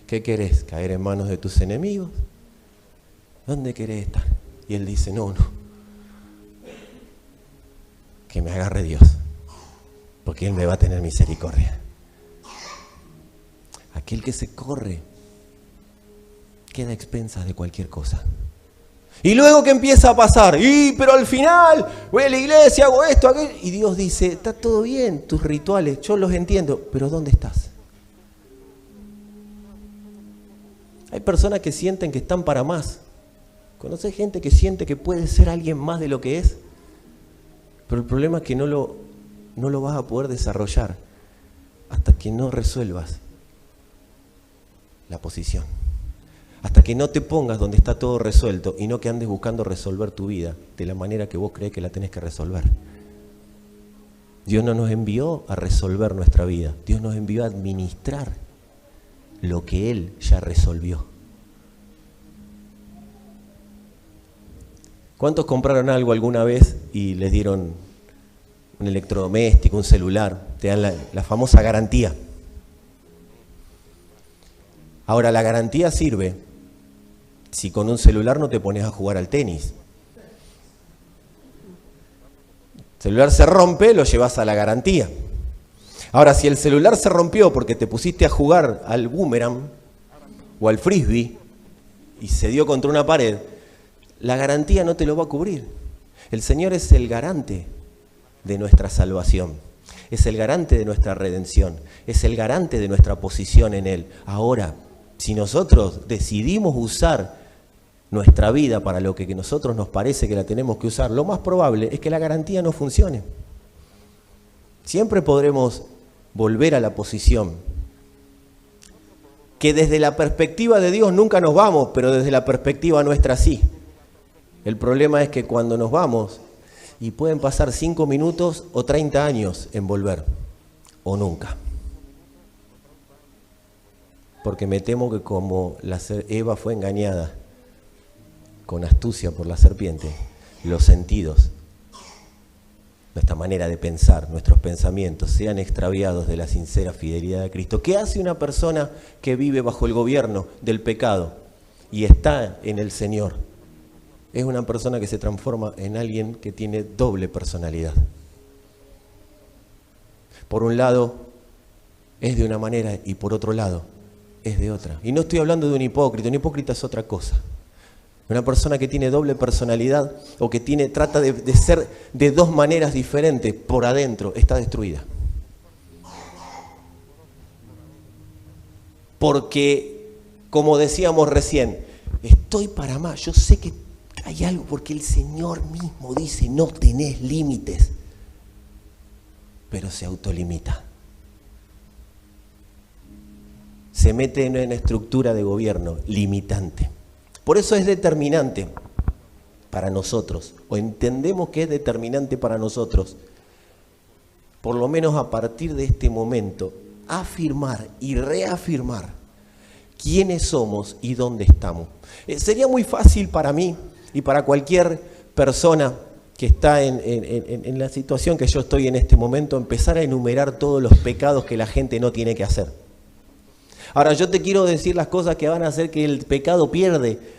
¿Qué querés? ¿Caer en manos de tus enemigos? ¿Dónde querés estar? Y él dice, no. Que me agarre Dios, porque Él me va a tener misericordia. Aquel que se corre queda a expensas de cualquier cosa. Y luego que empieza a pasar, pero al final voy a la iglesia, hago esto, aquello, y Dios dice, está todo bien, tus rituales, yo los entiendo, pero ¿dónde estás? Hay personas que sienten que están para más. ¿Conoces gente que siente que puede ser alguien más de lo que es? Pero el problema es que no lo vas a poder desarrollar hasta que no resuelvas la posición. Hasta que no te pongas donde está todo resuelto y no que andes buscando resolver tu vida de la manera que vos crees que la tenés que resolver. Dios no nos envió a resolver nuestra vida. Dios nos envió a administrar lo que Él ya resolvió. ¿Cuántos compraron algo alguna vez y les dieron un electrodoméstico, un celular? Te dan la famosa garantía. Ahora, la garantía sirve si con un celular no te pones a jugar al tenis. El celular se rompe, lo llevas a la garantía. Ahora, si el celular se rompió porque te pusiste a jugar al boomerang o al frisbee y se dio contra una pared, la garantía no te lo va a cubrir. El Señor es el garante de nuestra salvación, es el garante de nuestra redención, es el garante de nuestra posición en Él. Ahora, si nosotros decidimos usar nuestra vida para lo que a nosotros nos parece que la tenemos que usar, lo más probable es que la garantía no funcione. Siempre podremos volver a la posición que desde la perspectiva de Dios nunca nos vamos, pero desde la perspectiva nuestra sí. El problema es que cuando nos vamos, y pueden pasar 5 minutos o 30 años en volver, o nunca. Porque me temo que como Eva fue engañada con astucia por la serpiente, los sentidos, nuestra manera de pensar, nuestros pensamientos, sean extraviados de la sincera fidelidad de Cristo. ¿Qué hace una persona que vive bajo el gobierno del pecado y está en el Señor? Es una persona que se transforma en alguien que tiene doble personalidad. Por un lado es de una manera y por otro lado es de otra. Y no estoy hablando de un hipócrita es otra cosa. Una persona que tiene doble personalidad o que trata de ser de dos maneras diferentes por adentro está destruida. Porque, como decíamos recién, estoy para más, yo sé que hay algo porque el Señor mismo dice, no tenés límites, pero se autolimita. Se mete en una estructura de gobierno limitante. Por eso es determinante para nosotros, o entendemos que es determinante para nosotros, por lo menos a partir de este momento, afirmar y reafirmar quiénes somos y dónde estamos. Sería muy fácil para mí y para cualquier persona que está en la situación que yo estoy en este momento, empezar a enumerar todos los pecados que la gente no tiene que hacer. Ahora, yo te quiero decir las cosas que van a hacer que el pecado pierde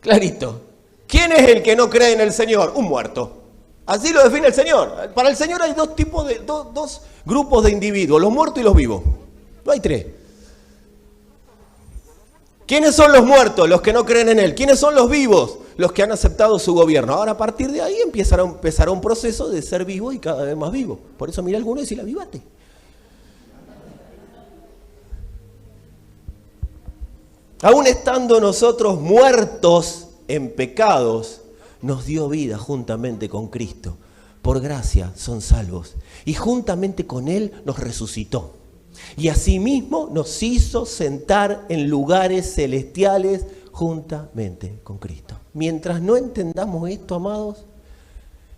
Clarito. ¿Quién es el que no cree en el Señor? Un muerto. Así lo define el Señor. Para el Señor hay dos grupos de individuos, los muertos y los vivos. No hay tres. ¿Quiénes son los muertos? Los que no creen en Él. ¿Quiénes son los vivos? Los que han aceptado su gobierno. Ahora, a partir de ahí empezará un proceso de ser vivo y cada vez más vivo. Por eso mira a alguno y decirle, avívate. Aún estando nosotros muertos en pecados, nos dio vida juntamente con Cristo. Por gracia son salvos. Y juntamente con Él nos resucitó. Y asimismo nos hizo sentar en lugares celestiales juntamente con Cristo. Mientras no entendamos esto, amados,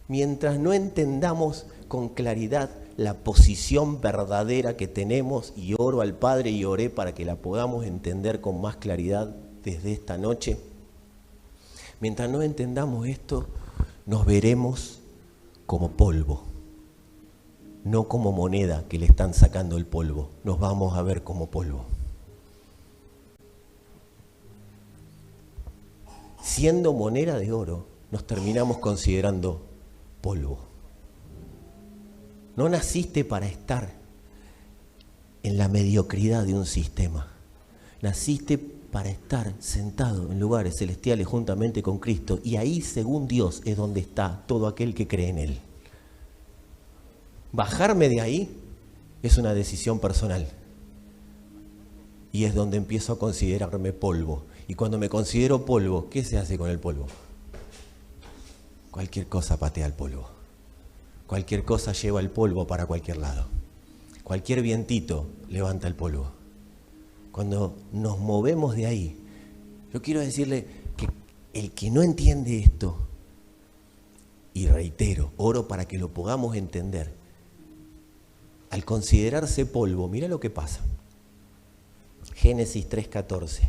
mientras no entendamos con claridad la posición verdadera que tenemos, y oro al Padre y oré para que la podamos entender con más claridad desde esta noche, mientras no entendamos esto, nos veremos como polvo. No como moneda que le están sacando el polvo, nos vamos a ver como polvo. Siendo moneda de oro, nos terminamos considerando polvo. No naciste para estar en la mediocridad de un sistema. Naciste para estar sentado en lugares celestiales juntamente con Cristo. Y ahí, según Dios, es donde está todo aquel que cree en Él. Bajarme de ahí es una decisión personal. Y es donde empiezo a considerarme polvo. Y cuando me considero polvo, ¿qué se hace con el polvo? Cualquier cosa patea el polvo. Cualquier cosa lleva el polvo para cualquier lado. Cualquier vientito levanta el polvo. Cuando nos movemos de ahí, yo quiero decirle que el que no entiende esto, y reitero, oro para que lo podamos entender, al considerarse polvo, mira lo que pasa. Génesis 3:14.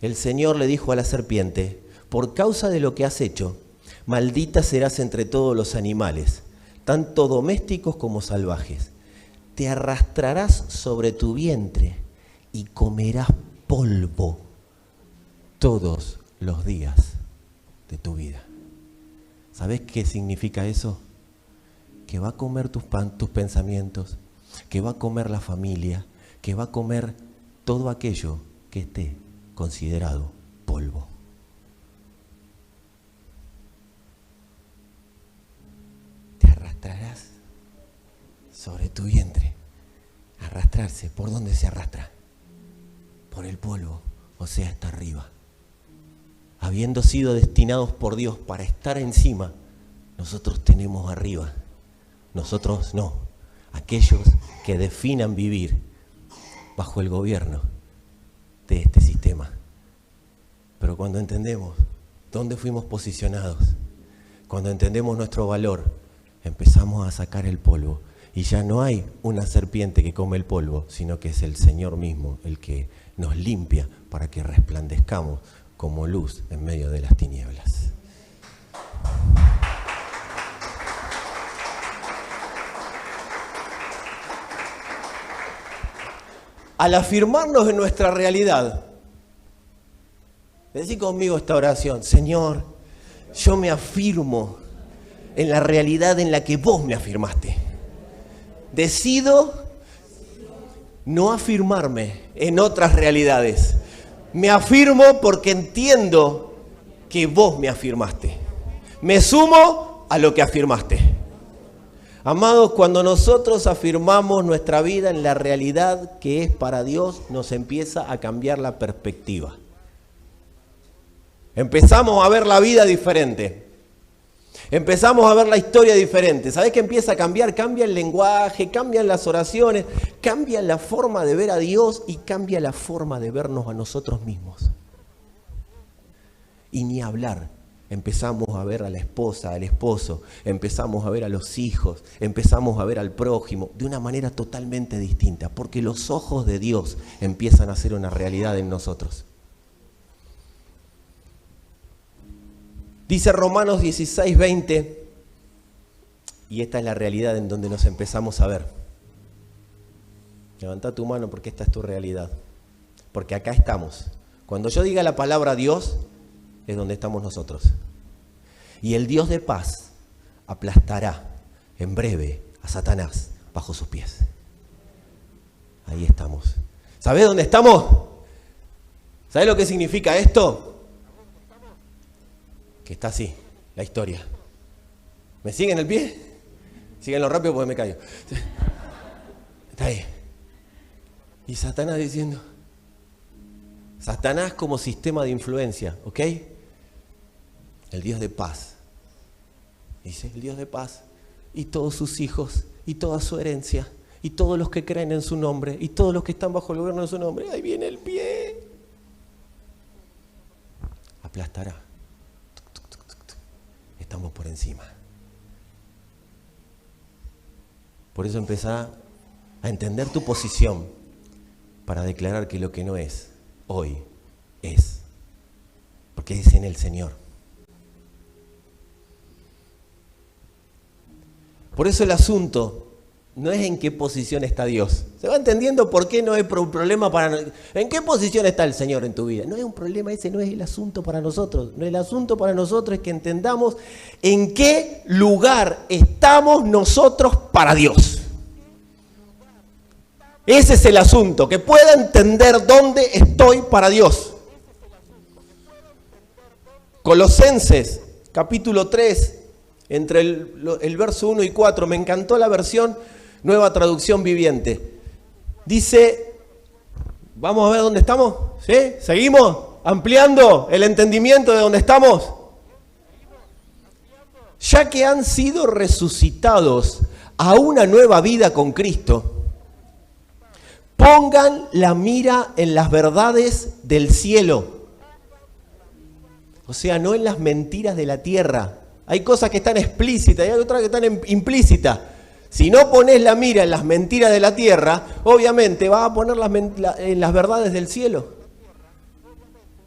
El Señor le dijo a la serpiente, por causa de lo que has hecho, maldita serás entre todos los animales, tanto domésticos como salvajes. Te arrastrarás sobre tu vientre y comerás polvo todos los días de tu vida. ¿Sabes qué significa eso? Que va a comer tus pensamientos, que va a comer la familia, que va a comer todo aquello que esté considerado polvo. Te arrastrarás sobre tu vientre. Arrastrarse, ¿por dónde se arrastra? Por el polvo, o sea, hasta arriba. Habiendo sido destinados por Dios para estar encima, nosotros tenemos arriba. Nosotros no, aquellos que definan vivir bajo el gobierno de este sistema. Pero cuando entendemos dónde fuimos posicionados, cuando entendemos nuestro valor, empezamos a sacar el polvo. Y ya no hay una serpiente que come el polvo, sino que es el Señor mismo el que nos limpia para que resplandezcamos como luz en medio de las tinieblas. Al afirmarnos en nuestra realidad, decí conmigo esta oración: Señor, yo me afirmo en la realidad en la que vos me afirmaste. Decido no afirmarme en otras realidades. Me afirmo porque entiendo que vos me afirmaste. Me sumo a lo que afirmaste. Amados, cuando nosotros afirmamos nuestra vida en la realidad que es para Dios, nos empieza a cambiar la perspectiva. Empezamos a ver la vida diferente. Empezamos a ver la historia diferente. ¿Sabés qué empieza a cambiar? Cambia el lenguaje, cambian las oraciones, cambia la forma de ver a Dios y cambia la forma de vernos a nosotros mismos. Y ni hablar. Empezamos a ver a la esposa, al esposo, empezamos a ver a los hijos, empezamos a ver al prójimo de una manera totalmente distinta, porque los ojos de Dios empiezan a ser una realidad en nosotros. Dice Romanos 16:20, y esta es la realidad en donde nos empezamos a ver. Levanta tu mano porque esta es tu realidad. Porque acá estamos. Cuando yo diga la palabra Dios, es donde estamos nosotros. Y el Dios de paz aplastará en breve a Satanás bajo sus pies. Ahí estamos. ¿Sabés dónde estamos? ¿Sabés lo que significa esto? Que está así, la historia. ¿Me siguen el pie? Síganlo rápido porque me caigo. Está ahí. Y Satanás diciendo, Satanás como sistema de influencia, ¿ok? El Dios de paz. Dice, el Dios de paz. Y todos sus hijos, y toda su herencia, y todos los que creen en su nombre, y todos los que están bajo el gobierno de su nombre. Ahí viene el pie. Aplastará. Estamos por encima. Por eso empezá a entender tu posición para declarar que lo que no es, hoy es. Porque es en el Señor. Por eso el asunto no es en qué posición está Dios. ¿Se va entendiendo por qué no es un problema para... ¿En qué posición está el Señor en tu vida? No es un problema, ese no es el asunto para nosotros. No, el asunto para nosotros es que entendamos en qué lugar estamos nosotros para Dios. Ese es el asunto, que pueda entender dónde estoy para Dios. Colosenses, capítulo 3, entre el verso 1 y 4, me encantó la versión Nueva Traducción Viviente. Dice, vamos a ver dónde estamos, ¿sí? ¿Seguimos ampliando el entendimiento de dónde estamos? Ya que han sido resucitados a una nueva vida con Cristo, pongan la mira en las verdades del cielo. O sea, no en las mentiras de la tierra. Hay cosas que están explícitas y hay otras que están implícitas. Si no pones la mira en las mentiras de la tierra, obviamente vas a poner en las verdades del cielo.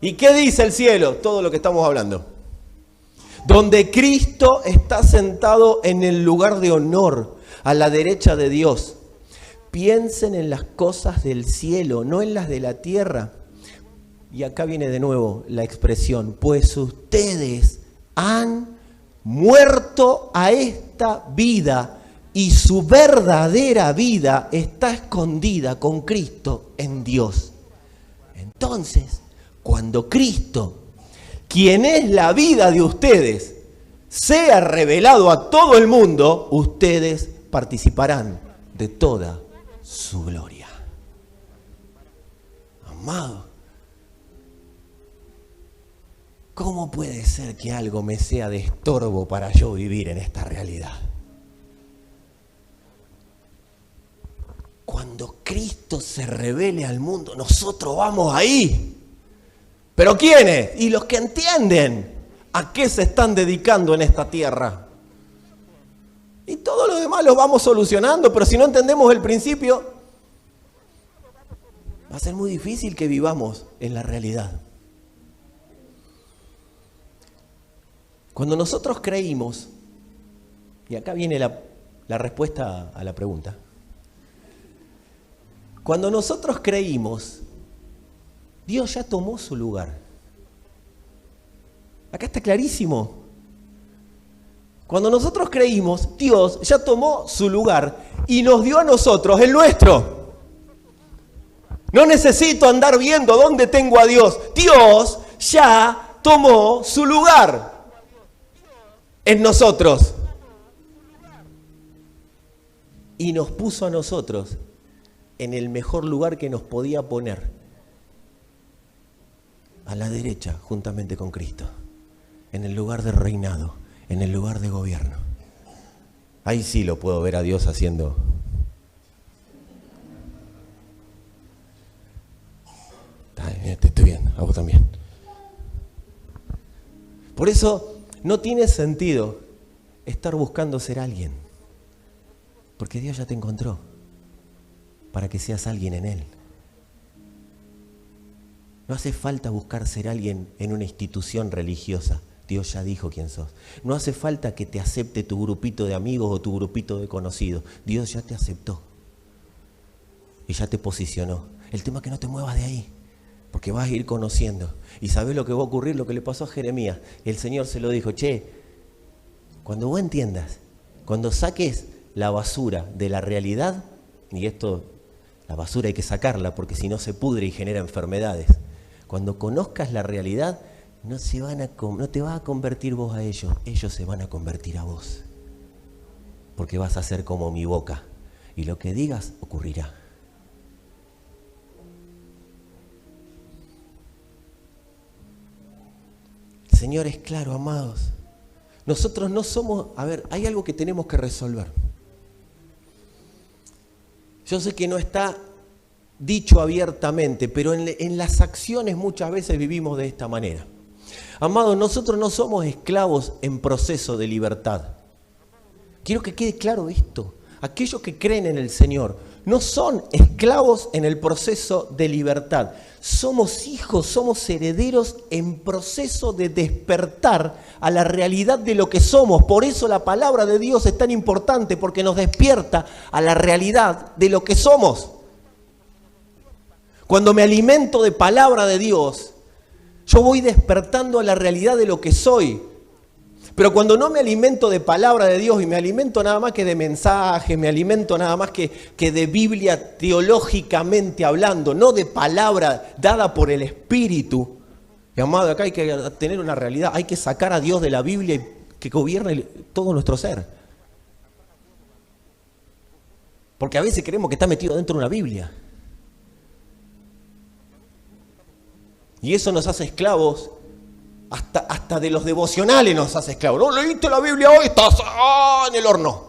¿Y qué dice el cielo? Todo lo que estamos hablando. Donde Cristo está sentado en el lugar de honor, a la derecha de Dios. Piensen en las cosas del cielo, no en las de la tierra. Y acá viene de nuevo la expresión, pues ustedes han muerto a esta vida y su verdadera vida está escondida con Cristo en Dios. Entonces, cuando Cristo, quien es la vida de ustedes, sea revelado a todo el mundo, ustedes participarán de toda su gloria. Amado, ¿cómo puede ser que algo me sea de estorbo para yo vivir en esta realidad? Cuando Cristo se revele al mundo, nosotros vamos ahí. ¿Pero quiénes? Y los que entienden a qué se están dedicando en esta tierra. Y todo lo demás lo vamos solucionando, pero si no entendemos el principio, va a ser muy difícil que vivamos en la realidad. Cuando nosotros creímos, y acá viene la respuesta a la pregunta. Cuando nosotros creímos, Dios ya tomó su lugar. Acá está clarísimo. Cuando nosotros creímos, Dios ya tomó su lugar y nos dio a nosotros el nuestro. No necesito andar viendo dónde tengo a Dios. Dios ya tomó su lugar en nosotros. Y nos puso a nosotros en el mejor lugar que nos podía poner. A la derecha, juntamente con Cristo. En el lugar de reinado, en el lugar de gobierno. Ahí sí lo puedo ver a Dios haciendo. Te estoy viendo, a vos también. Por eso no tiene sentido estar buscando ser alguien. Porque Dios ya te encontró para que seas alguien en Él. No hace falta buscar ser alguien en una institución religiosa. Dios ya dijo quién sos. No hace falta que te acepte tu grupito de amigos o tu grupito de conocidos. Dios ya te aceptó. Y ya te posicionó. El tema es que no te muevas de ahí. Porque vas a ir conociendo. Y sabés lo que va a ocurrir, lo que le pasó a Jeremías. El Señor se lo dijo, cuando vos entiendas, cuando saques la basura de la realidad, y esto, la basura hay que sacarla porque si no se pudre y genera enfermedades. Cuando conozcas la realidad, no te vas a convertir vos a ellos se van a convertir a vos. Porque vas a ser como mi boca. Y lo que digas ocurrirá. El Señor es claro, amados. Nosotros no somos... hay algo que tenemos que resolver. Yo sé que no está dicho abiertamente, pero en las acciones muchas veces vivimos de esta manera. Amados, nosotros no somos esclavos en proceso de libertad. Quiero que quede claro esto. Aquellos que creen en el Señor no son esclavos en el proceso de libertad. Somos hijos, somos herederos en proceso de despertar a la realidad de lo que somos. Por eso la palabra de Dios es tan importante, porque nos despierta a la realidad de lo que somos. Cuando me alimento de palabra de Dios, yo voy despertando a la realidad de lo que soy. Pero cuando no me alimento de palabra de Dios y me alimento nada más que de mensajes, me alimento nada más que de Biblia teológicamente hablando, no de palabra dada por el Espíritu. Y amado, acá hay que tener una realidad, hay que sacar a Dios de la Biblia y que gobierne todo nuestro ser. Porque a veces creemos que está metido dentro de una Biblia. Y eso nos hace esclavos. Hasta de los devocionales nos hace esclavos. No leíste la Biblia hoy, estás en el horno.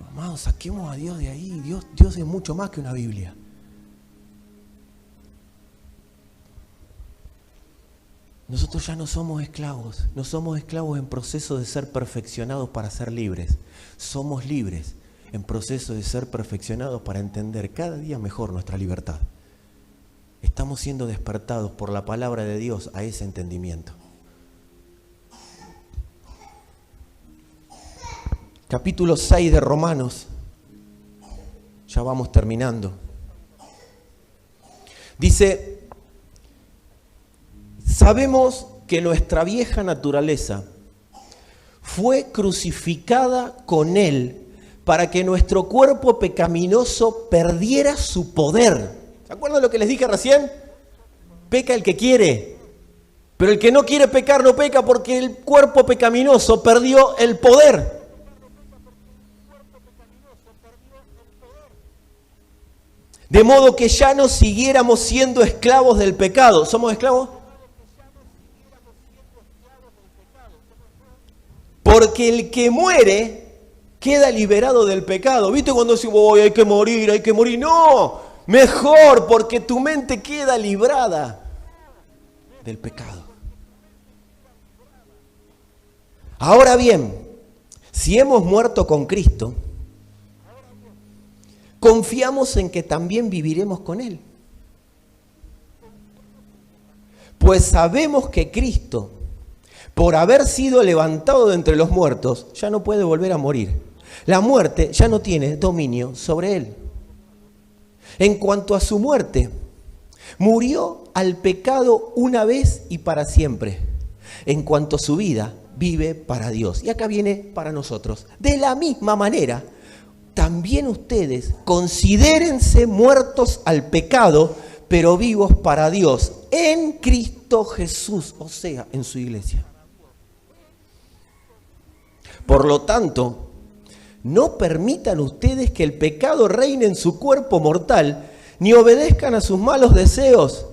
Amados, saquemos a Dios de ahí. Dios es mucho más que una Biblia. Nosotros ya no somos esclavos. No somos esclavos en proceso de ser perfeccionados para ser libres. Somos libres en proceso de ser perfeccionados para entender cada día mejor nuestra libertad. Estamos siendo despertados por la palabra de Dios a ese entendimiento. Capítulo 6 de Romanos. Ya vamos terminando. Dice, sabemos que nuestra vieja naturaleza fue crucificada con Él para que nuestro cuerpo pecaminoso perdiera su poder. ¿Se acuerdan lo que les dije recién? Peca el que quiere, pero el que no quiere pecar no peca porque el cuerpo pecaminoso perdió el poder. De modo que ya no siguiéramos siendo esclavos del pecado. ¿Somos esclavos? Porque el que muere queda liberado del pecado. ¿Viste cuando decimos, hay que morir, hay que morir? No. Mejor, porque tu mente queda librada del pecado. Ahora bien, si hemos muerto con Cristo, confiamos en que también viviremos con Él. Pues sabemos que Cristo, por haber sido levantado de entre los muertos, ya no puede volver a morir. La muerte ya no tiene dominio sobre Él. En cuanto a su muerte, murió al pecado una vez y para siempre. En cuanto a su vida, vive para Dios. Y acá viene para nosotros. De la misma manera, también ustedes considérense muertos al pecado, pero vivos para Dios, en Cristo Jesús, o sea, en su iglesia. Por lo tanto, no permitan ustedes que el pecado reine en su cuerpo mortal, ni obedezcan a sus malos deseos.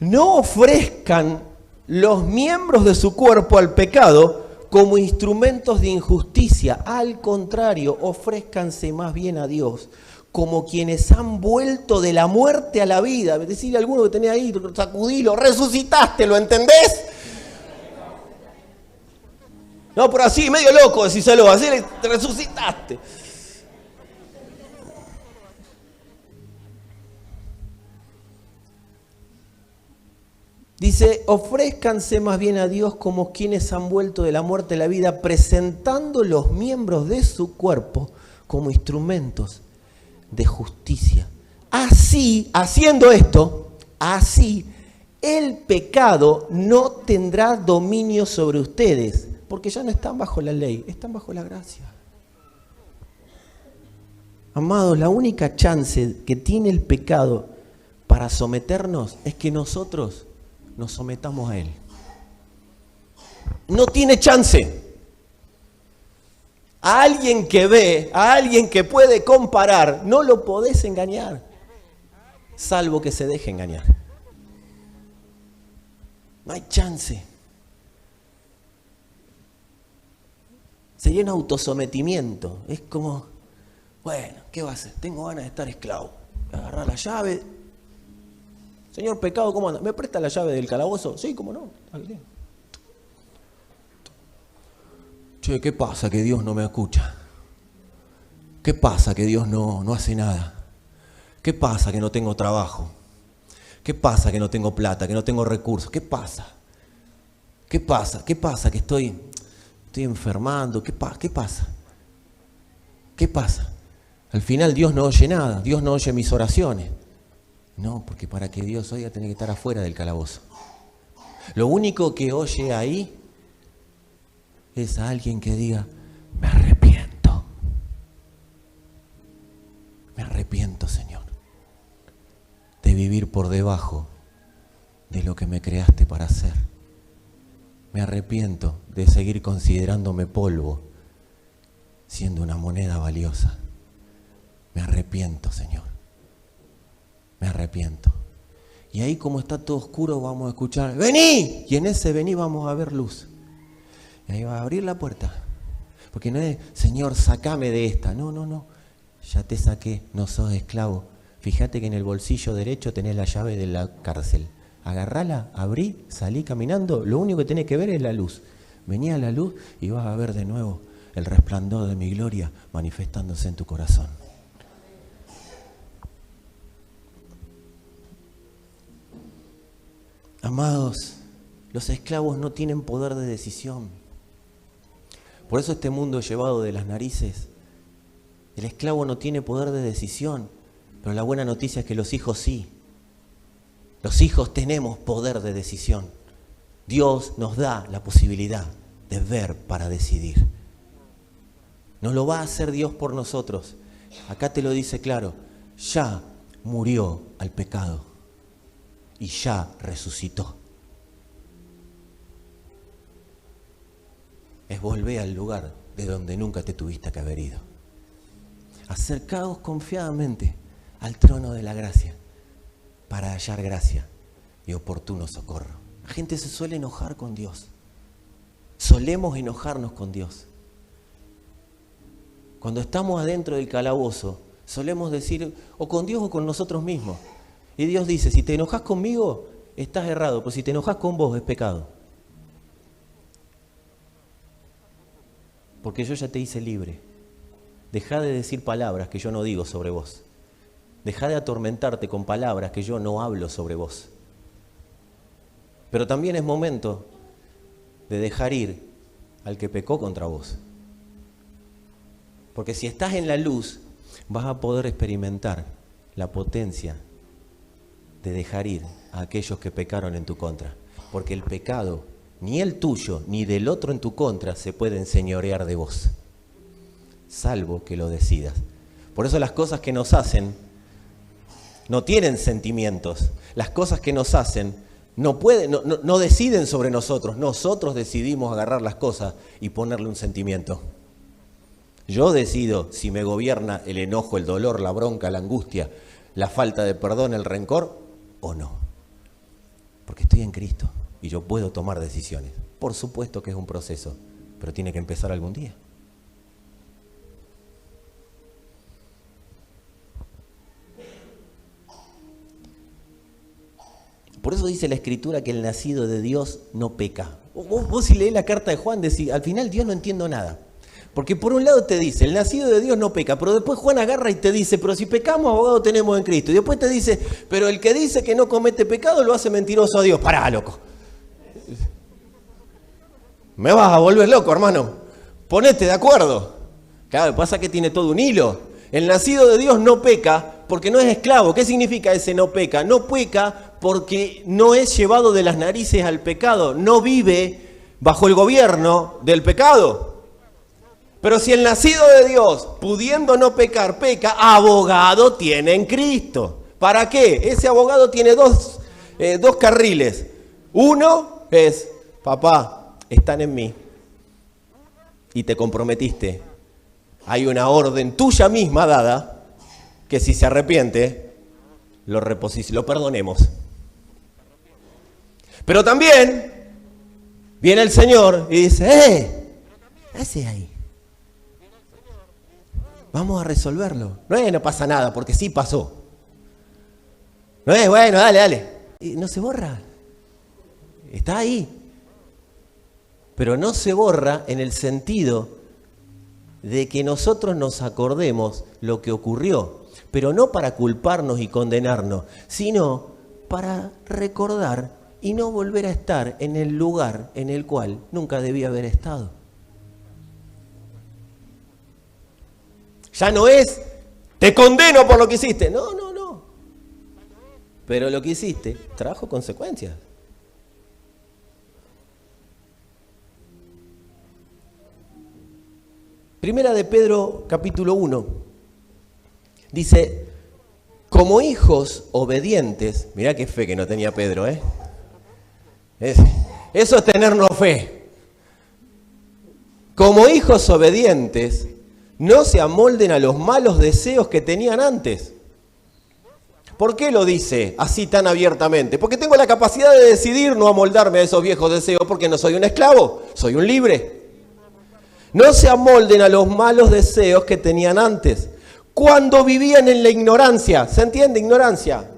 No ofrezcan los miembros de su cuerpo al pecado como instrumentos de injusticia. Al contrario, ofrézcanse más bien a Dios como quienes han vuelto de la muerte a la vida. Decirle a alguno que tenía ahí, sacudilo, resucitaste, ¿lo entendés? No, pero así, medio loco, decíselo, así te resucitaste. Dice, ofrézcanse más bien a Dios como quienes han vuelto de la muerte a la vida, presentando los miembros de su cuerpo como instrumentos de justicia. Así, haciendo esto, así el pecado no tendrá dominio sobre ustedes, porque ya no están bajo la ley, están bajo la gracia. Amados, la única chance que tiene el pecado para someternos es que nosotros nos sometamos a él. No tiene chance. A alguien que ve, a alguien que puede comparar, no lo podés engañar, salvo que se deje engañar. No hay chance. Sería un autosometimiento. Es como, bueno, ¿qué va a hacer? Tengo ganas de estar esclavo. Agarrar la llave. Señor pecado, ¿cómo anda? ¿Me presta la llave del calabozo? Sí, ¿cómo no? Che, ¿qué pasa que Dios no me escucha? ¿Qué pasa que Dios no hace nada? ¿Qué pasa que no tengo trabajo? ¿Qué pasa que no tengo plata, que no tengo recursos? ¿Qué pasa? ¿Qué pasa? ¿Qué pasa que estoy enfermando? ¿Qué pasa? ¿Qué pasa? Al final Dios no oye nada, Dios no oye mis oraciones. No, porque para que Dios oiga tiene que estar afuera del calabozo. Lo único que oye ahí es a alguien que diga, me arrepiento. Me arrepiento, Señor, de vivir por debajo de lo que me creaste para hacer. Me arrepiento de seguir considerándome polvo, siendo una moneda valiosa. Me arrepiento, Señor. Me arrepiento. Y ahí, como está todo oscuro, vamos a escuchar, ¡vení! Y en ese vení vamos a ver luz. Y ahí va a abrir la puerta. Porque no es, Señor, sacame de esta. No. Ya te saqué, no sos esclavo. Fíjate que en el bolsillo derecho tenés la llave de la cárcel. Agarrala, abrí, salí caminando. Lo único que tenés que ver es la luz. Vení a la luz y vas a ver de nuevo el resplandor de mi gloria manifestándose en tu corazón. Amados, los esclavos no tienen poder de decisión. Por eso este mundo es llevado de las narices. El esclavo no tiene poder de decisión, pero la buena noticia es que los hijos sí. Los hijos tenemos poder de decisión. Dios nos da la posibilidad de ver para decidir. No lo va a hacer Dios por nosotros. Acá te lo dice claro, ya murió al pecado y ya resucitó. Es volver al lugar de donde nunca te tuviste que haber ido. Acercaos confiadamente al trono de la gracia para hallar gracia y oportuno socorro. La gente se suele enojar con Dios. Solemos enojarnos con Dios. Cuando estamos adentro del calabozo, solemos decir o con Dios o con nosotros mismos. Y Dios dice, si te enojas conmigo, estás errado, pero si te enojas con vos, es pecado. Porque yo ya te hice libre. Dejá de decir palabras que yo no digo sobre vos. Dejá de atormentarte con palabras que yo no hablo sobre vos. Pero también es momento de dejar ir al que pecó contra vos. Porque si estás en la luz, vas a poder experimentar la potencia de dejar ir a aquellos que pecaron en tu contra. Porque el pecado, ni el tuyo, ni del otro en tu contra, se puede enseñorear de vos. Salvo que lo decidas. Por eso las cosas que nos hacen no tienen sentimientos. Las cosas que nos hacen no deciden sobre nosotros. Nosotros decidimos agarrar las cosas y ponerle un sentimiento. Yo decido si me gobierna el enojo, el dolor, la bronca, la angustia, la falta de perdón, el rencor o no. Porque estoy en Cristo y yo puedo tomar decisiones. Por supuesto que es un proceso, pero tiene que empezar algún día. Por eso dice la Escritura que el nacido de Dios no peca. Vos si leés la carta de Juan decís, al final Dios no entiendo nada. Porque por un lado te dice, el nacido de Dios no peca, pero después Juan agarra y te dice, pero si pecamos, abogado tenemos en Cristo. Y después te dice, pero el que dice que no comete pecado lo hace mentiroso a Dios. Pará, loco. Me vas a volver loco, hermano. Ponete de acuerdo. Claro, pasa que tiene todo un hilo. El nacido de Dios no peca porque no es esclavo. ¿Qué significa ese no peca? No peca porque no es llevado de las narices al pecado, no vive bajo el gobierno del pecado. Pero si el nacido de Dios, pudiendo no pecar, peca, abogado tiene en Cristo. ¿Para qué? Ese abogado tiene dos carriles. Uno es, papá, están en mí y te comprometiste. Hay una orden tuya misma dada que si se arrepiente, lo perdonemos. Pero también viene el Señor y dice, ¿qué haces ahí? Vamos a resolverlo. No pasa nada, porque sí pasó. No es, bueno, dale. Y no se borra. Está ahí. Pero no se borra en el sentido de que nosotros nos acordemos lo que ocurrió. Pero no para culparnos y condenarnos, sino para recordar y no volver a estar en el lugar en el cual nunca debía haber estado. Ya no es, te condeno por lo que hiciste. No. Pero lo que hiciste trajo consecuencias. Primera de Pedro, capítulo 1. Dice, como hijos obedientes, mirá qué fe que no tenía Pedro, ¿eh? Eso es tenernos fe. Como hijos obedientes, no se amolden a los malos deseos que tenían antes. ¿Por qué lo dice así tan abiertamente? Porque tengo la capacidad de decidir no amoldarme a esos viejos deseos porque no soy un esclavo, soy un libre. No se amolden a los malos deseos que tenían antes, cuando vivían en la ignorancia. ¿Se entiende? Ignorancia.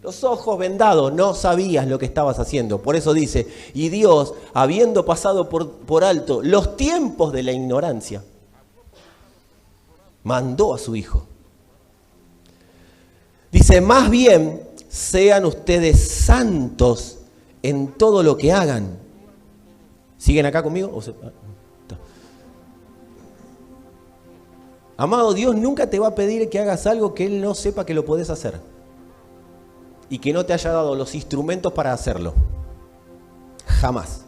Los ojos vendados, no sabías lo que estabas haciendo. Por eso dice, y Dios, habiendo pasado por alto los tiempos de la ignorancia, mandó a su Hijo. Dice, más bien, sean ustedes santos en todo lo que hagan. ¿Siguen acá conmigo? Amado, Dios nunca te va a pedir que hagas algo que Él no sepa que lo podés hacer. Y que no te haya dado los instrumentos para hacerlo. Jamás.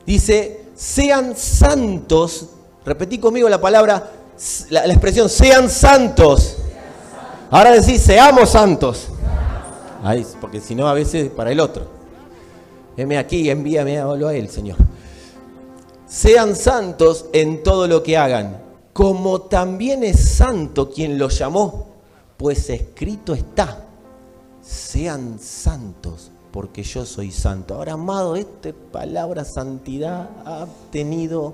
Dice, sean santos. Repetí conmigo la palabra, la expresión, sean santos. Ahora decís, seamos santos. Ay, porque si no, a veces para el otro. Heme aquí, envíame a él, Señor. Sean santos en todo lo que hagan, como también es santo quien los llamó, pues escrito está, sean santos, porque yo soy santo. Ahora, amado, esta palabra santidad ha tenido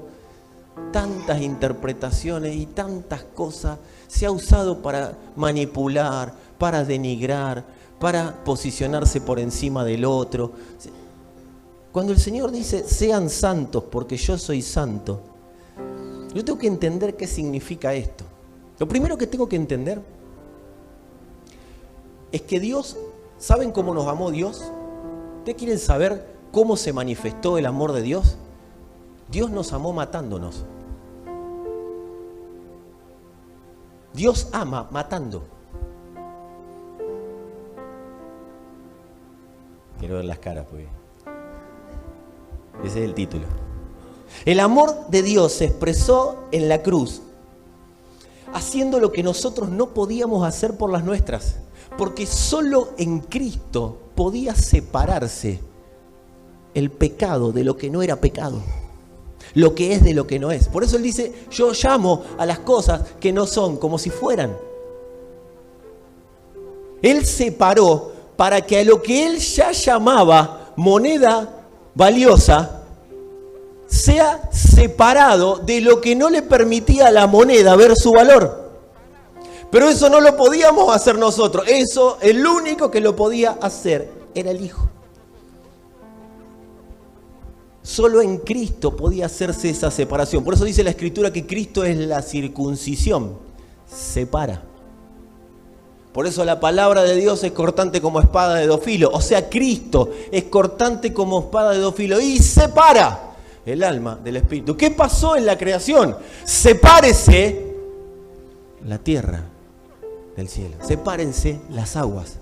tantas interpretaciones y tantas cosas, se ha usado para manipular, para denigrar, para posicionarse por encima del otro. Cuando el Señor dice, sean santos porque yo soy santo, yo tengo que entender qué significa esto. Lo primero que tengo que entender es que Dios, ¿saben cómo nos amó Dios? ¿Ustedes quieren saber cómo se manifestó el amor de Dios? Dios nos amó matándonos. Dios ama matando. Quiero ver las caras, pues. Ese es el título. El amor de Dios se expresó en la cruz, haciendo lo que nosotros no podíamos hacer por las nuestras, porque solo en Cristo podía separarse el pecado de lo que no era pecado, lo que es de lo que no es. Por eso Él dice, yo llamo a las cosas que no son como si fueran. Él separó para que a lo que Él ya llamaba moneda valiosa, sea separado de lo que no le permitía a la moneda ver su valor. Pero eso no lo podíamos hacer nosotros. Eso, el único que lo podía hacer era el Hijo. Solo en Cristo podía hacerse esa separación. Por eso dice la Escritura que Cristo es la circuncisión. Separa. Por eso la palabra de Dios es cortante como espada de dos filos. O sea, Cristo es cortante como espada de dos filos y separa el alma del espíritu. ¿Qué pasó en la creación? Sepárese la tierra del cielo. Sepárense las aguas.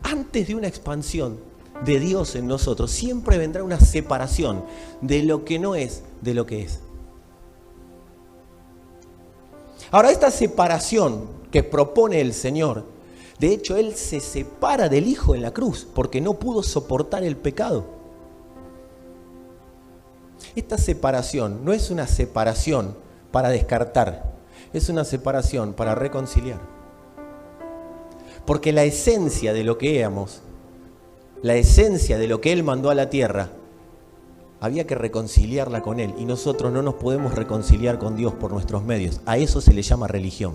Antes de una expansión de Dios en nosotros, siempre vendrá una separación de lo que no es de lo que es. Ahora, esta separación que propone el Señor, de hecho, Él se separa del Hijo en la cruz porque no pudo soportar el pecado. Esta separación no es una separación para descartar, es una separación para reconciliar. Porque la esencia de lo que éramos, la esencia de lo que Él mandó a la tierra, había que reconciliarla con Él. Y nosotros no nos podemos reconciliar con Dios por nuestros medios. A eso se le llama religión.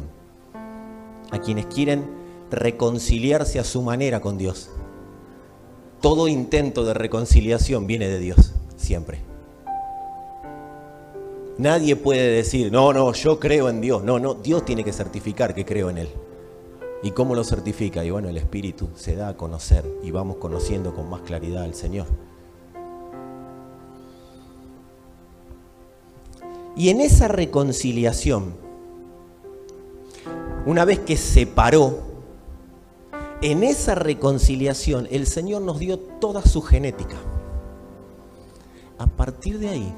A quienes quieren reconciliarse a su manera con Dios. Todo intento de reconciliación viene de Dios, siempre. Nadie puede decir, no, yo creo en Dios. No, Dios tiene que certificar que creo en Él. ¿Y cómo lo certifica? Y bueno, el Espíritu se da a conocer y vamos conociendo con más claridad al Señor. Y en esa reconciliación, una vez que se paró, en esa reconciliación el Señor nos dio toda su genética. A partir de ahí,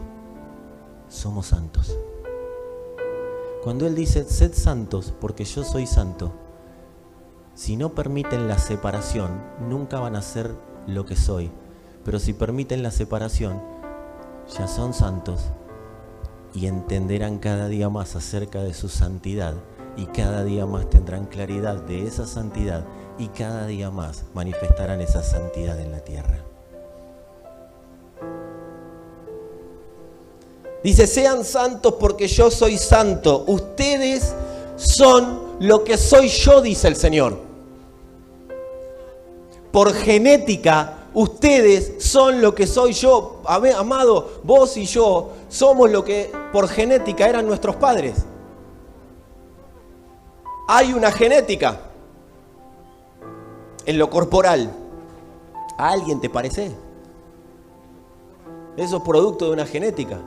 somos santos. Cuando Él dice, sed santos porque yo soy santo, si no permiten la separación, nunca van a ser lo que soy. Pero si permiten la separación, ya son santos y entenderán cada día más acerca de su santidad y cada día más tendrán claridad de esa santidad y cada día más manifestarán esa santidad en la tierra. Dice, sean santos porque yo soy santo. Ustedes son lo que soy yo, dice el Señor. Por genética, ustedes son lo que soy yo. Amado, vos y yo somos lo que por genética eran nuestros padres. Hay una genética en lo corporal. ¿A alguien te parece? Eso es producto de una genética.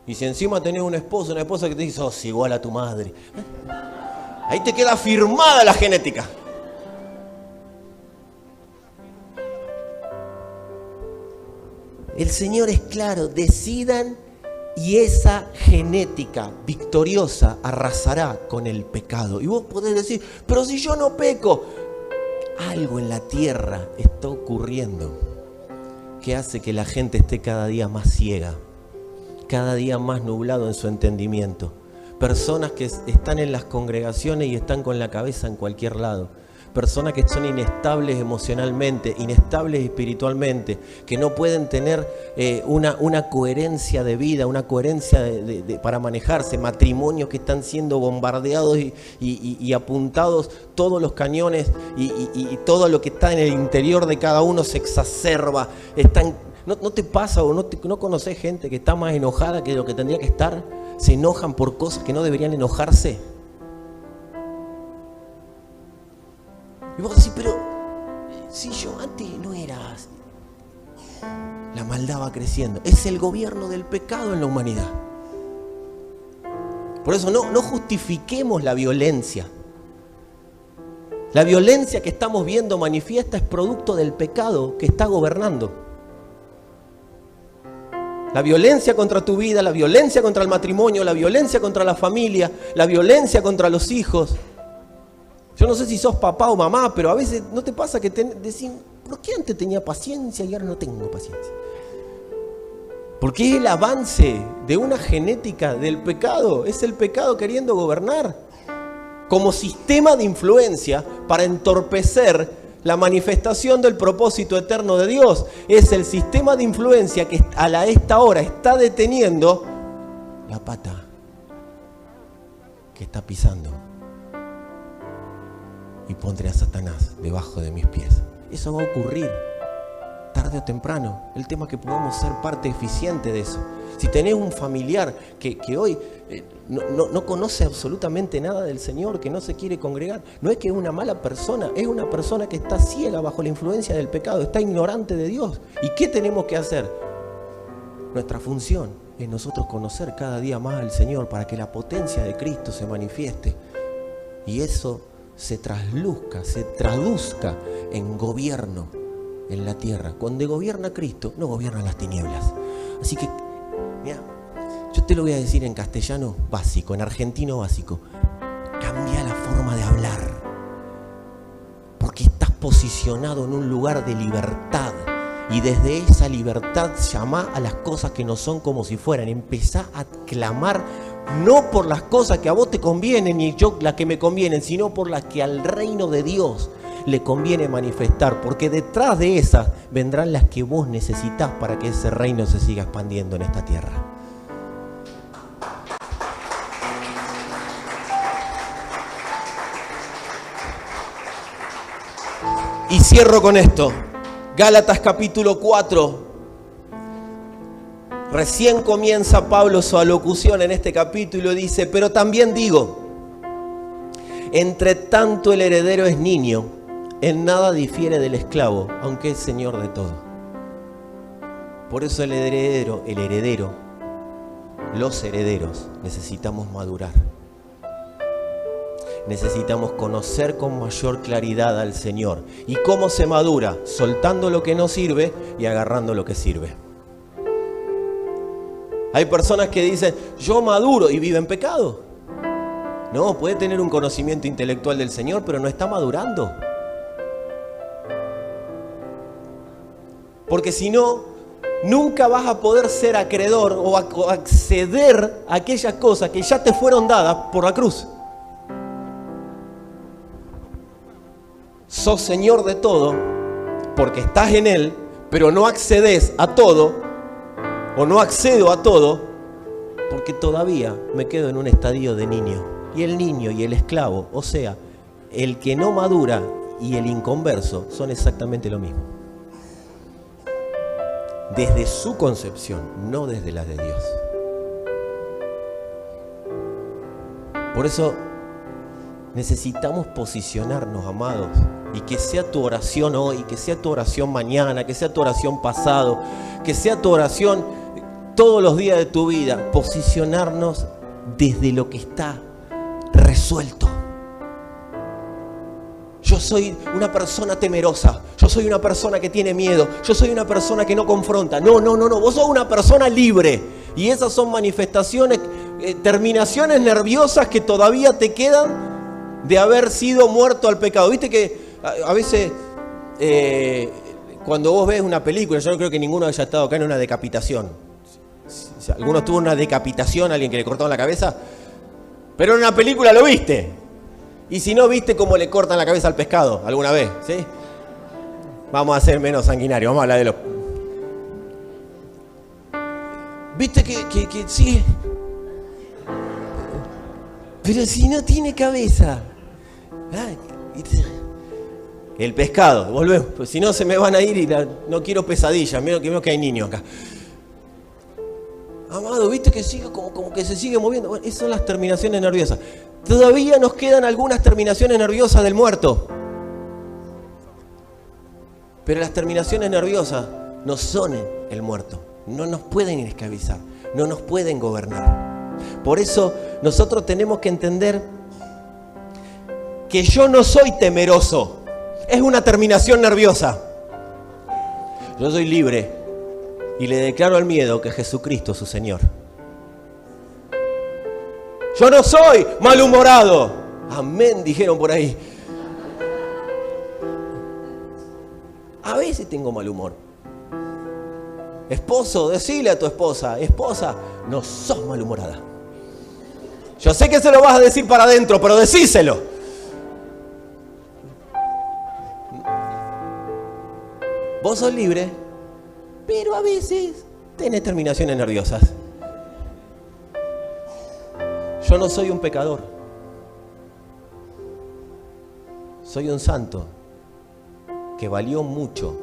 Y si encima tenés una esposa que te dice, sos igual a tu madre. Ahí te queda firmada la genética. El Señor es claro, decidan y esa genética victoriosa arrasará con el pecado. Y vos podés decir, pero si yo no peco, algo en la tierra está ocurriendo que hace que la gente esté cada día más ciega, cada día más nublado en su entendimiento. Personas que están en las congregaciones y están con la cabeza en cualquier lado. Personas que son inestables emocionalmente, inestables espiritualmente, que no pueden tener una coherencia de vida, una coherencia para manejarse. Matrimonios que están siendo bombardeados y apuntados todos los cañones y todo lo que está en el interior de cada uno se exacerba. ¿No te pasa o no conocés gente que está más enojada que lo que tendría que estar? Se enojan por cosas que no deberían enojarse. Y vos decís, pero si yo antes no era así. La maldad va creciendo. Es el gobierno del pecado en la humanidad. Por eso no justifiquemos la violencia. La violencia que estamos viendo manifiesta es producto del pecado que está gobernando. La violencia contra tu vida, la violencia contra el matrimonio, la violencia contra la familia, la violencia contra los hijos. Yo no sé si sos papá o mamá, pero a veces no te pasa que decís, ¿por qué antes tenía paciencia y ahora no tengo paciencia? Porque es el avance de una genética del pecado, es el pecado queriendo gobernar como sistema de influencia para entorpecer la manifestación del propósito eterno de Dios. Es el sistema de influencia que a esta hora está deteniendo la pata que está pisando. Y pondré a Satanás debajo de mis pies. Eso va a ocurrir tarde o temprano. El tema es que podamos ser parte eficiente de eso. Si tenés un familiar que hoy no conoce absolutamente nada del Señor, que no se quiere congregar, no es que es una mala persona, es una persona que está ciega bajo la influencia del pecado, está ignorante de Dios. ¿Y qué tenemos que hacer? Nuestra función es nosotros conocer cada día más al Señor para que la potencia de Cristo se manifieste y eso se traduzca en gobierno en la tierra. Cuando gobierna Cristo, no gobiernan las tinieblas. Así que, mira, yo te lo voy a decir en castellano básico, en argentino básico. Cambia la forma de hablar, porque estás posicionado en un lugar de libertad. Y desde esa libertad llamá a las cosas que no son como si fueran. Empezá a clamar no por las cosas que a vos te convienen ni yo las que me convienen, sino por las que al reino de Dios le conviene manifestar. Porque detrás de esas vendrán las que vos necesitás para que ese reino se siga expandiendo en esta tierra. Y cierro con esto. Gálatas capítulo 4. Recién comienza Pablo su alocución en este capítulo y dice: pero también digo, entre tanto el heredero es niño, en nada difiere del esclavo, aunque es señor de todo. Por eso el heredero, los herederos, necesitamos madurar. Necesitamos conocer con mayor claridad al Señor. ¿Y cómo se madura? Soltando lo que no sirve y agarrando lo que sirve. Hay personas que dicen, yo maduro, y vive en pecado. No, puede tener un conocimiento intelectual del Señor, pero no está madurando. Porque si no, nunca vas a poder ser acreedor o acceder a aquellas cosas que ya te fueron dadas por la cruz. Sos señor de todo porque estás en Él, pero no accedes a todo o no accedo a todo porque todavía me quedo en un estadio de niño. Y el niño y el esclavo, o sea, el que no madura y el inconverso, son exactamente lo mismo. Desde su concepción, no desde la de Dios. Por eso necesitamos posicionarnos, amados, y que sea tu oración hoy, que sea tu oración mañana, que sea tu oración pasado, que sea tu oración todos los días de tu vida, posicionarnos desde lo que está resuelto. Yo soy una persona temerosa, yo soy una persona que tiene miedo, yo soy una persona que no confronta. No, vos sos una persona libre. Y esas son manifestaciones, terminaciones nerviosas que todavía te quedan de haber sido muerto al pecado. Viste que a veces cuando vos ves una película, yo no creo que ninguno haya estado acá en una decapitación. ¿Alguno tuvo una decapitación, alguien que le cortaron la cabeza? Pero en una película lo viste. Y si no, viste cómo le cortan la cabeza al pescado alguna vez, ¿sí? Vamos a ser menos sanguinarios, vamos a hablar de los... Viste que sí. Pero si no tiene cabeza. El pescado, volvemos. Pues si no se me van a ir y no quiero pesadillas, menos que hay niños acá. Amado, viste que sigue como que se sigue moviendo. Bueno, esas son las terminaciones nerviosas. Todavía nos quedan algunas terminaciones nerviosas del muerto. Pero las terminaciones nerviosas no son el muerto. No nos pueden esclavizar, no nos pueden gobernar. Por eso nosotros tenemos que entender que yo no soy temeroso. Es una terminación nerviosa. Yo soy libre y le declaro al miedo que Jesucristo es su Señor. Yo no soy malhumorado. Amén, dijeron por ahí. A veces tengo mal humor. Esposo, decile a tu esposa, no sos malhumorada. Yo sé que se lo vas a decir para adentro, pero decíselo. Vos sos libre, pero a veces tenés terminaciones nerviosas. Yo no soy un pecador. Soy un santo que valió mucho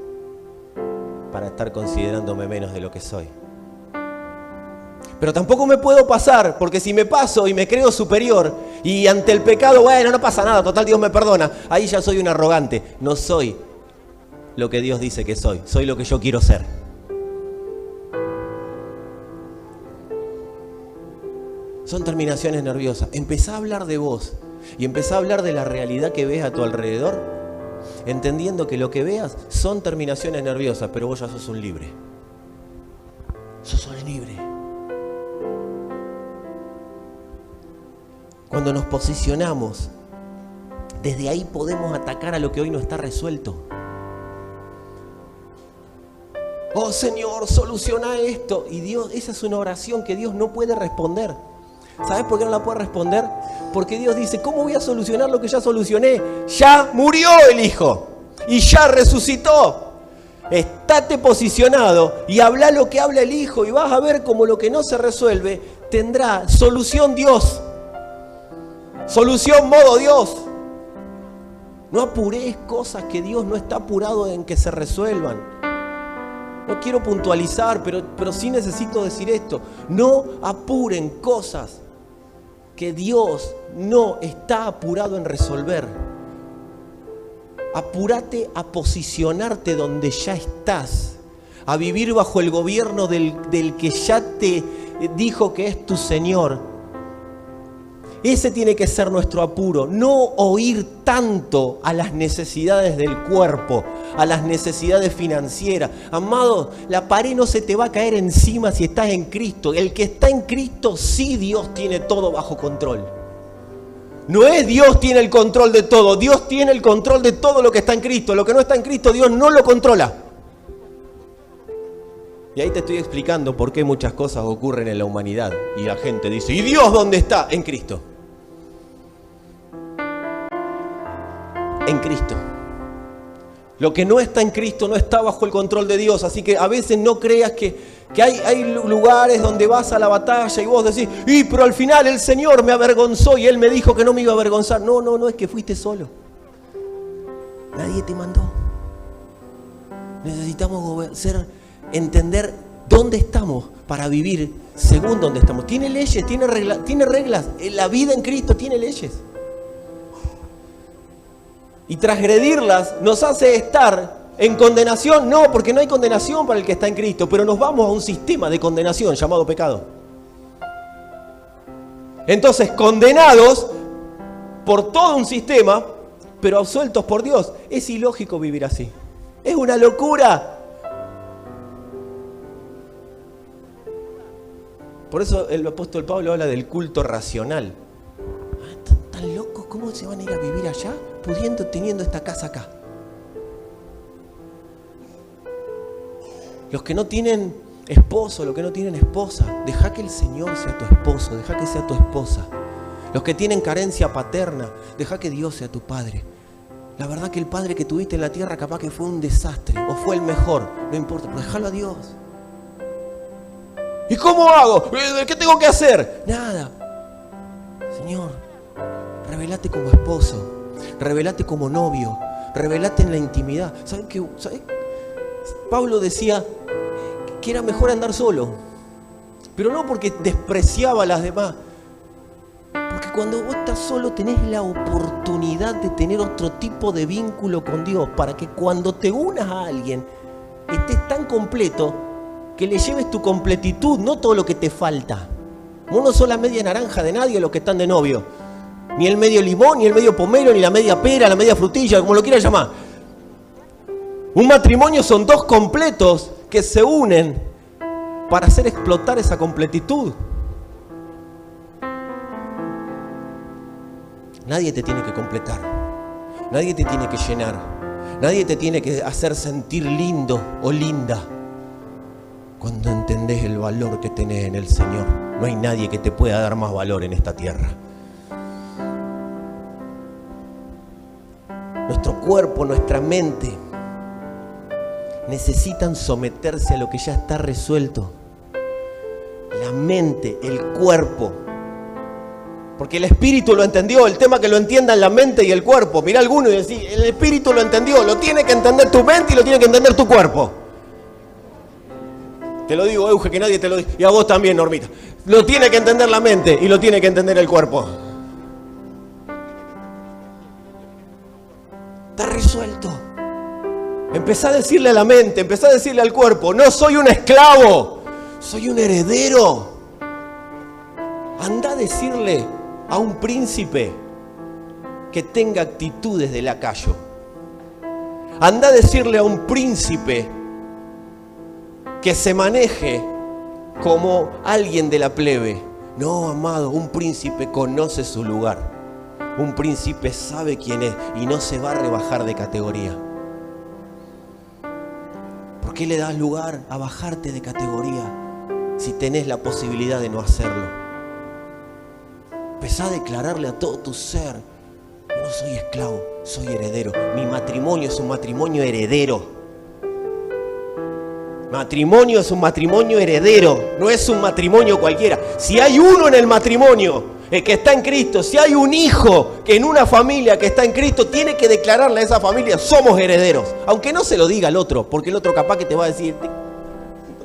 para estar considerándome menos de lo que soy. Pero tampoco me puedo pasar, porque si me paso y me creo superior y ante el pecado, bueno, no pasa nada, total Dios me perdona, ahí ya soy un arrogante. No soy lo que Dios dice que soy, soy lo que yo quiero ser. Son terminaciones nerviosas. Empezá a hablar de vos. Y empezá a hablar de la realidad que ves a tu alrededor, entendiendo que lo que veas son terminaciones nerviosas, pero vos ya sos un libre. Sos un libre. Cuando nos posicionamos, desde ahí podemos atacar a lo que hoy no está resuelto. Oh Señor, soluciona esto. Y Dios, esa es una oración que Dios no puede responder. ¿Sabes por qué no la puede responder? Porque Dios dice, ¿cómo voy a solucionar lo que ya solucioné? Ya murió el Hijo y ya resucitó. Estate posicionado y habla lo que habla el Hijo y vas a ver cómo lo que no se resuelve tendrá solución Dios. Solución modo Dios. No apures cosas que Dios no está apurado en que se resuelvan. No quiero puntualizar, pero sí necesito decir esto. No apuren cosas que Dios no está apurado en resolver. Apúrate a posicionarte donde ya estás, a vivir bajo el gobierno del que ya te dijo que es tu Señor. Ese tiene que ser nuestro apuro, no oír tanto a las necesidades del cuerpo, a las necesidades financieras. Amado, la pared no se te va a caer encima si estás en Cristo. El que está en Cristo, sí, Dios tiene todo bajo control. No es Dios tiene el control de todo, Dios tiene el control de todo lo que está en Cristo. Lo que no está en Cristo, Dios no lo controla. Y ahí te estoy explicando por qué muchas cosas ocurren en la humanidad. Y la gente dice, ¿y Dios dónde está? En Cristo. En Cristo. Lo que no está en Cristo no está bajo el control de Dios. Así que a veces no creas que hay lugares donde vas a la batalla y vos decís, pero al final el Señor me avergonzó y Él me dijo que no me iba a avergonzar. No, es que fuiste solo. Nadie te mandó. Necesitamos entender dónde estamos para vivir según donde estamos. Tiene leyes, tiene reglas. La vida en Cristo tiene leyes. Y transgredirlas nos hace estar en condenación. No, porque no hay condenación para el que está en Cristo, pero nos vamos a un sistema de condenación llamado pecado. Entonces, condenados por todo un sistema, pero absueltos por Dios. Es ilógico vivir así. Es una locura. Por eso el apóstol Pablo habla del culto racional. ¿Tan locos? ¿Cómo se van a ir a vivir allá? Teniendo esta casa acá. Los que no tienen esposo, los que no tienen esposa, deja que el Señor sea tu esposo, deja que sea tu esposa. Los que tienen carencia paterna, deja que Dios sea tu padre. La verdad que el padre que tuviste en la tierra capaz que fue un desastre o fue el mejor, no importa, pero déjalo a Dios. ¿Y cómo hago? ¿Qué tengo que hacer? Nada. Señor, revelate como esposo. Revelate como novio, revelate en la intimidad. ¿Saben qué? Pablo decía que era mejor andar solo, pero no porque despreciaba a las demás, porque cuando vos estás solo tenés la oportunidad de tener otro tipo de vínculo con Dios, para que cuando te unas a alguien estés tan completo que le lleves tu completitud, no todo lo que te falta. Vos no sos la media naranja de nadie los que están de novio. Ni el medio limón, ni el medio pomelo, ni la media pera, la media frutilla, como lo quieras llamar. Un matrimonio son dos completos que se unen para hacer explotar esa completitud. Nadie te tiene que completar. Nadie te tiene que llenar. Nadie te tiene que hacer sentir lindo o linda. Cuando entendés el valor que tenés en el Señor, no hay nadie que te pueda dar más valor en esta tierra. Nuestro cuerpo, nuestra mente necesitan someterse a lo que ya está resuelto. La mente, el cuerpo. Porque el espíritu lo entendió, el tema que lo entiendan la mente y el cuerpo. Mirá alguno y decís, el espíritu lo entendió, lo tiene que entender tu mente y lo tiene que entender tu cuerpo. Te lo digo, Euge, que nadie te lo dice. Y a vos también, Normita. Lo tiene que entender la mente y lo tiene que entender el cuerpo. Está resuelto. Empezá a decirle a la mente, empezá a decirle al cuerpo, no soy un esclavo, soy un heredero. Andá a decirle a un príncipe que tenga actitudes de lacayo. Anda a decirle a un príncipe que se maneje como alguien de la plebe. No, amado, un príncipe conoce su lugar. Un príncipe sabe quién es y no se va a rebajar de categoría. ¿Por qué le das lugar a bajarte de categoría si tenés la posibilidad de no hacerlo? Empezá a declararle a todo tu ser: yo no soy esclavo, soy heredero. Mi matrimonio es un matrimonio heredero. Matrimonio es un matrimonio heredero, no es un matrimonio cualquiera. Si hay uno en el matrimonio, el que está en Cristo, si hay un hijo que en una familia que está en Cristo, tiene que declararle a esa familia: somos herederos. Aunque no se lo diga al otro, porque el otro capaz que te va a decir: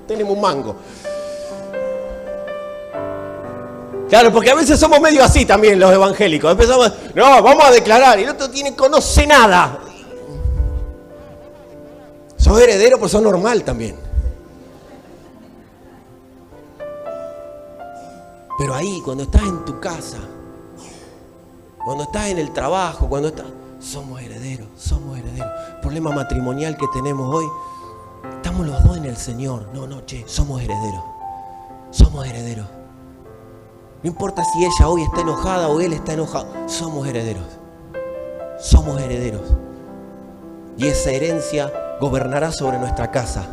tenemos un mango. Claro, porque a veces somos medio así también los evangélicos. Empezamos, no, vamos a declarar, y el otro conoce nada. Sos heredero, pues sos normal también. Pero ahí, cuando estás en tu casa, cuando estás en el trabajo, somos herederos, somos herederos. El problema matrimonial que tenemos hoy, estamos los dos en el Señor. No, somos herederos. Somos herederos. No importa si ella hoy está enojada o él está enojado, somos herederos. Somos herederos. Y esa herencia gobernará sobre nuestra casa.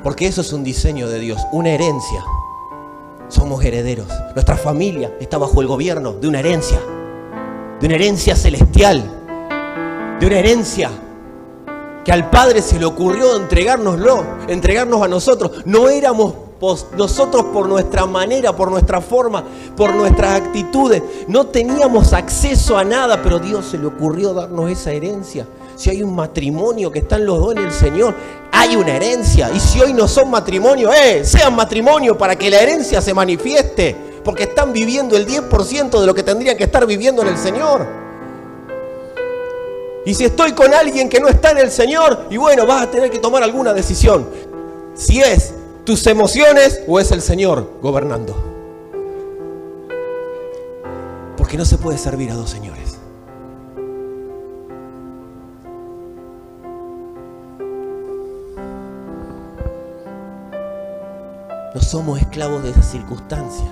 Porque eso es un diseño de Dios, una herencia. Somos herederos. Nuestra familia está bajo el gobierno de una herencia celestial, de una herencia que al Padre se le ocurrió entregarnos a nosotros. No éramos nosotros por nuestra manera, por nuestra forma, por nuestras actitudes. No teníamos acceso a nada, pero Dios se le ocurrió darnos esa herencia. Si hay un matrimonio que están los dos en el Señor, hay una herencia. Y si hoy no son matrimonio, sean matrimonio para que la herencia se manifieste. Porque están viviendo el 10% de lo que tendrían que estar viviendo en el Señor. Y si estoy con alguien que no está en el Señor, y bueno, vas a tener que tomar alguna decisión. Si es tus emociones o es el Señor gobernando. Porque no se puede servir a dos señores. No somos esclavos de las circunstancias.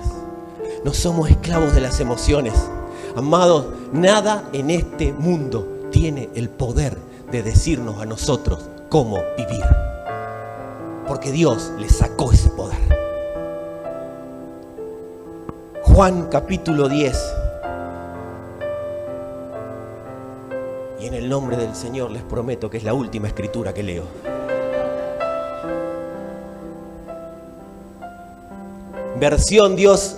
No somos esclavos de las emociones. Amados, nada en este mundo tiene el poder de decirnos a nosotros cómo vivir. Porque Dios le sacó ese poder. Juan capítulo 10. Y en el nombre del Señor les prometo que es la última escritura que leo. Versión Dios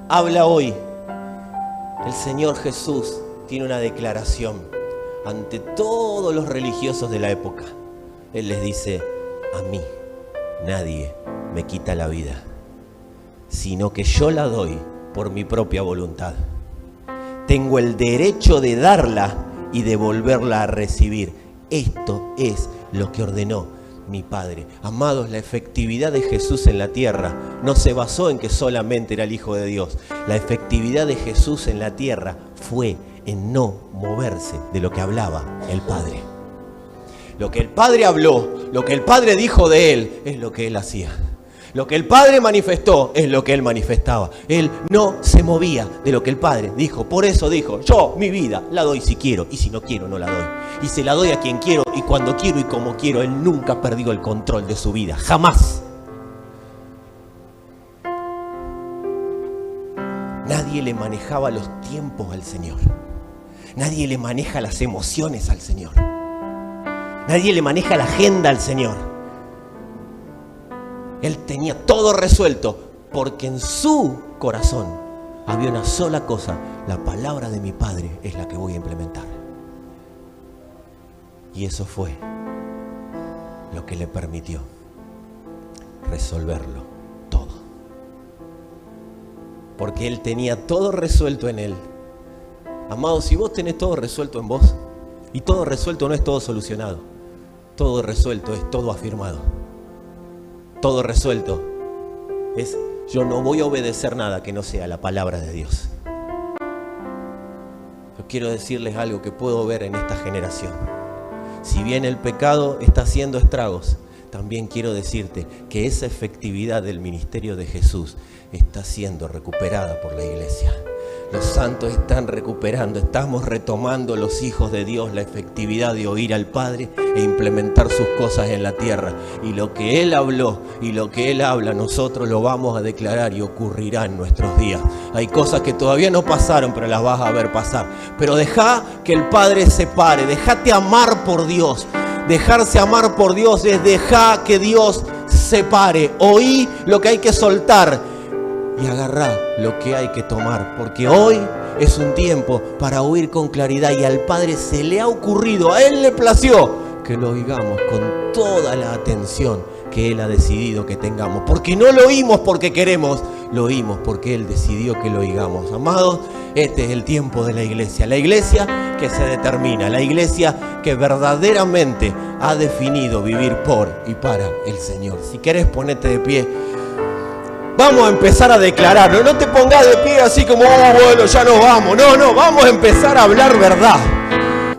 habla hoy. El Señor Jesús tiene una declaración ante todos los religiosos de la época. Él les dice: a mí nadie me quita la vida, sino que yo la doy por mi propia voluntad. Tengo el derecho de darla y de volverla a recibir. Esto es lo que ordenó mi Padre. Amados, la efectividad de Jesús en la tierra no se basó en que solamente era el Hijo de Dios. La efectividad de Jesús en la tierra fue en no moverse de lo que hablaba el Padre. Lo que el Padre habló, lo que el Padre dijo de Él, es lo que Él hacía. Lo que el Padre manifestó es lo que Él manifestaba. Él no se movía de lo que el Padre dijo. Por eso dijo: yo mi vida la doy si quiero, y si no quiero no la doy. Y se la doy a quien quiero y cuando quiero y como quiero. Él nunca ha perdido el control de su vida, jamás. Nadie le manejaba los tiempos al Señor. Nadie le maneja las emociones al Señor. Nadie le maneja la agenda al Señor. Él tenía todo resuelto, porque en su corazón había una sola cosa: la palabra de mi Padre es la que voy a implementar. Y eso fue lo que le permitió resolverlo todo. Porque Él tenía todo resuelto en Él. Amados, si vos tenés todo resuelto en vos, y todo resuelto no es todo solucionado, todo resuelto es todo afirmado. Todo resuelto es: yo no voy a obedecer nada que no sea la palabra de Dios. Yo quiero decirles algo que puedo ver en esta generación. Si bien el pecado está haciendo estragos, también quiero decirte que esa efectividad del ministerio de Jesús está siendo recuperada por la iglesia. Los santos están recuperando, estamos retomando los hijos de Dios la efectividad de oír al Padre e implementar sus cosas en la tierra. Y lo que Él habló y lo que Él habla, nosotros lo vamos a declarar y ocurrirá en nuestros días. Hay cosas que todavía no pasaron, pero las vas a ver pasar. Pero deja que el Padre se pare, déjate amar por Dios. Dejarse amar por Dios es dejar que Dios se pare. Oí lo que hay que soltar y agarrá lo que hay que tomar, porque hoy es un tiempo para oír con claridad, y al Padre se le ha ocurrido, a Él le plació que lo oigamos con toda la atención que Él ha decidido que tengamos, porque no lo oímos porque queremos, lo oímos porque Él decidió que lo oigamos. Amados, este es el tiempo de la iglesia que se determina, la iglesia que verdaderamente ha definido vivir por y para el Señor. Si querés, ponete de pie. Vamos a empezar a declararlo. No te pongas de pie así como, bueno, ya nos vamos. No, vamos a empezar a hablar verdad.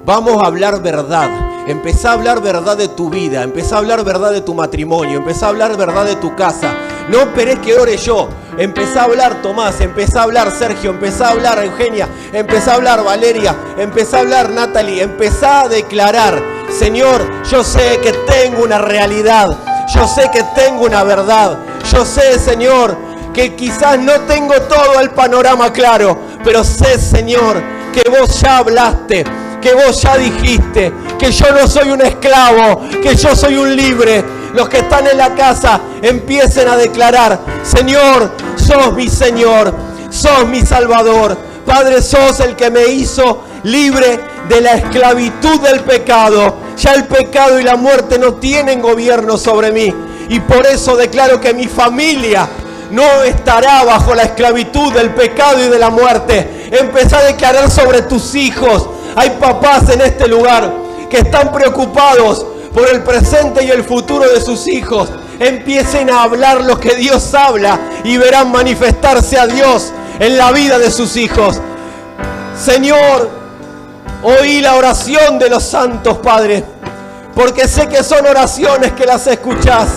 Vamos a hablar verdad. Empezá a hablar verdad de tu vida. Empezá a hablar verdad de tu matrimonio. Empezá a hablar verdad de tu casa. No esperés que ore yo. Empezá a hablar Tomás. Empezá a hablar Sergio. Empezá a hablar Eugenia. Empezá a hablar Valeria. Empezá a hablar Natalie. Empezá a declarar: Señor, yo sé que tengo una realidad. Yo sé que tengo una verdad. Yo sé, Señor, que quizás no tengo todo el panorama claro, pero sé, Señor, que vos ya hablaste, que vos ya dijiste, que yo no soy un esclavo, que yo soy un libre. Los que están en la casa empiecen a declarar: Señor, sos mi Señor, sos mi Salvador. Padre, sos el que me hizo libre de la esclavitud del pecado. Ya el pecado y la muerte no tienen gobierno sobre mí. Y por eso declaro que mi familia no estará bajo la esclavitud del pecado y de la muerte. Empezá a declarar sobre tus hijos. Hay papás en este lugar que están preocupados por el presente y el futuro de sus hijos. Empiecen a hablar lo que Dios habla y verán manifestarse a Dios en la vida de sus hijos. Señor, oí la oración de los santos, Padre, porque sé que son oraciones que las escuchás.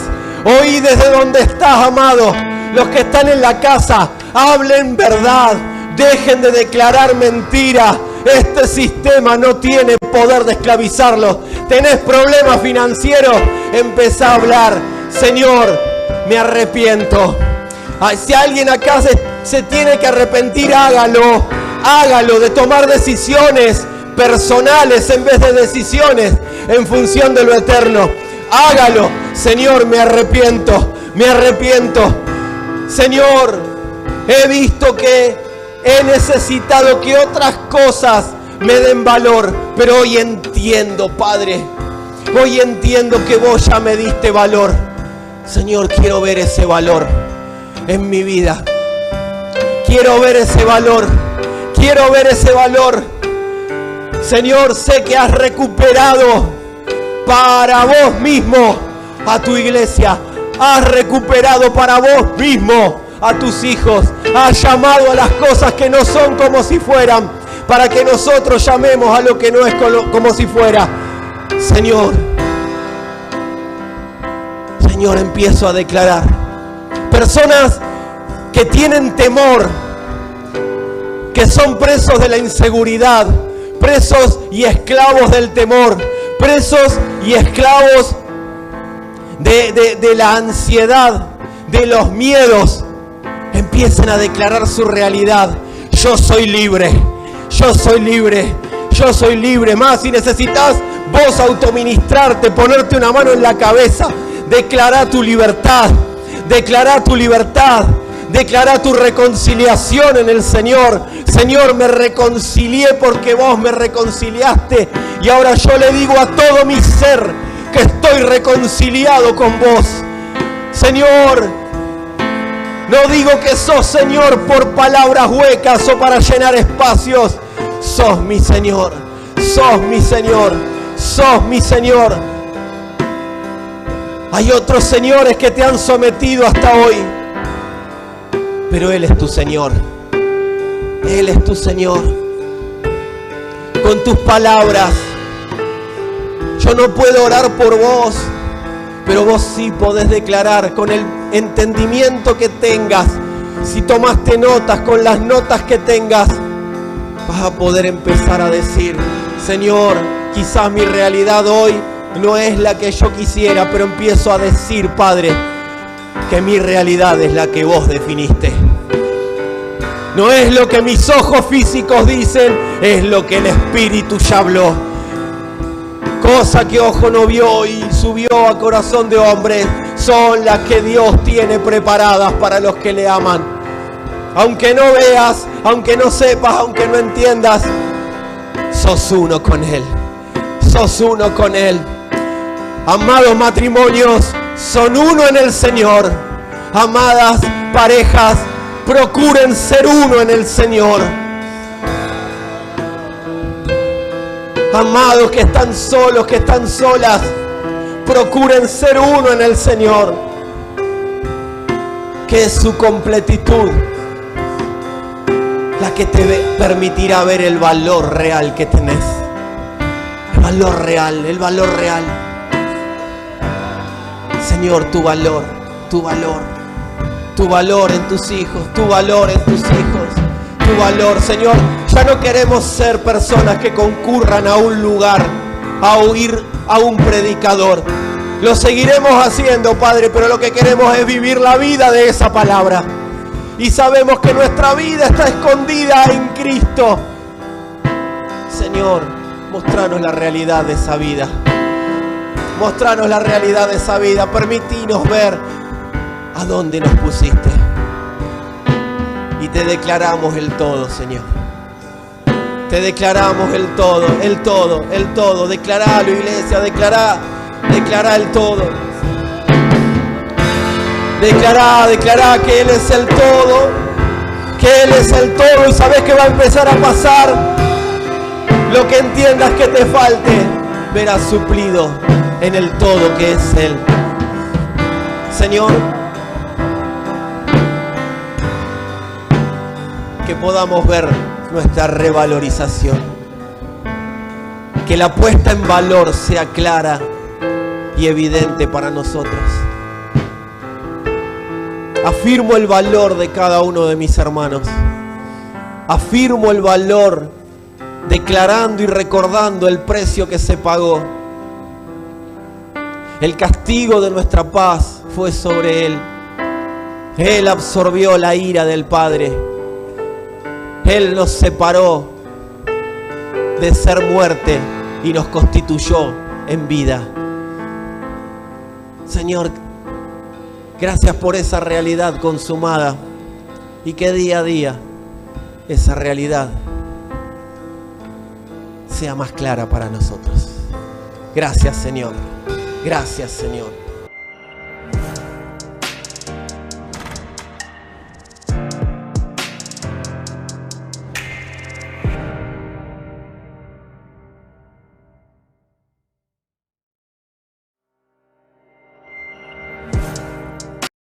Oí desde donde estás, amado. Los que están en la casa, hablen verdad. Dejen de declarar mentira. Este sistema no tiene poder de esclavizarlos. ¿Tenés problemas financieros? Empezá a hablar: Señor, me arrepiento. Si alguien acá se tiene que arrepentir, hágalo. Hágalo, de tomar decisiones personales en vez de decisiones en función de lo eterno. Hágalo. Señor, me arrepiento. Me arrepiento. Señor, he visto que he necesitado que otras cosas me den valor, pero hoy entiendo, Padre. Hoy entiendo que vos ya me diste valor. Señor, quiero ver ese valor en mi vida. Quiero ver ese valor. Quiero ver ese valor. Señor, sé que has recuperado para vos mismo a tu iglesia. Has recuperado para vos mismo a tus hijos. Has llamado a las cosas que no son como si fueran, para que nosotros llamemos a lo que no es como si fuera. Señor, empiezo a declarar. Personas que tienen temor, que son presos de la inseguridad, presos y esclavos del temor, presos y esclavos de la ansiedad, de los miedos, empiecen a declarar su realidad. Yo soy libre, yo soy libre, yo soy libre. Más, si necesitas vos autoministrarte, ponerte una mano en la cabeza, declara tu libertad, declara tu libertad. Declara tu reconciliación en el Señor. Señor, me reconcilié porque vos me reconciliaste. Y ahora yo le digo a todo mi ser que estoy reconciliado con vos. Señor, no digo que sos Señor por palabras huecas o para llenar espacios. Sos mi Señor, sos mi Señor, sos mi Señor. Hay otros señores que te han sometido hasta hoy, pero Él es tu Señor. Él es tu Señor. con tus palabras. Yo no puedo orar por vos, pero vos sí podés declarar con el entendimiento que tengas. Si tomaste notas, con las notas que tengas, vas a poder empezar a decir: Señor, quizás mi realidad hoy no es la que yo quisiera, pero empiezo a decir, Padre, que mi realidad es la que vos definiste. No es lo que mis ojos físicos dicen, es lo que el Espíritu ya habló. Cosa que ojo no vio y subió a corazón de hombre, son las que Dios tiene preparadas para los que le aman. Aunque no veas, aunque no sepas, aunque no entiendas, sos uno con Él. Sos uno con Él. Amados matrimonios, son uno en el Señor. Amadas parejas, procuren ser uno en el Señor. Amados que están solos, que están solas, procuren ser uno en el Señor, que es su completitud la que te permitirá ver el valor real que tenés. El valor real, el valor real. Señor, tu valor, tu valor. Tu valor en tus hijos, tu valor en tus hijos, tu valor. Señor, ya no queremos ser personas que concurran a un lugar, a oír a un predicador. Lo seguiremos haciendo, Padre, pero lo que queremos es vivir la vida de esa palabra. Y sabemos que nuestra vida está escondida en Cristo. Señor, mostranos la realidad de esa vida. Mostranos la realidad de esa vida. Permitinos ver a dónde nos pusiste. Y te declaramos el todo, Señor. Te declaramos el todo, el todo, el todo. Declaralo, iglesia, declará el todo. Declará que Él es el todo, que Él es el todo, y sabes que va a empezar a pasar. Lo que entiendas que te falte, verás suplido en el todo que es Él. Señor, que podamos ver nuestra revalorización, que la puesta en valor sea clara y evidente para nosotros. Afirmo el valor de cada uno de mis hermanos. Afirmo el valor, declarando y recordando el precio que se pagó. El castigo de nuestra paz fue sobre Él. Él absorbió la ira del Padre. Él nos separó de ser muerte y nos constituyó en vida. Señor, gracias por esa realidad consumada, y que día a día esa realidad sea más clara para nosotros. Gracias, Señor. Gracias, Señor.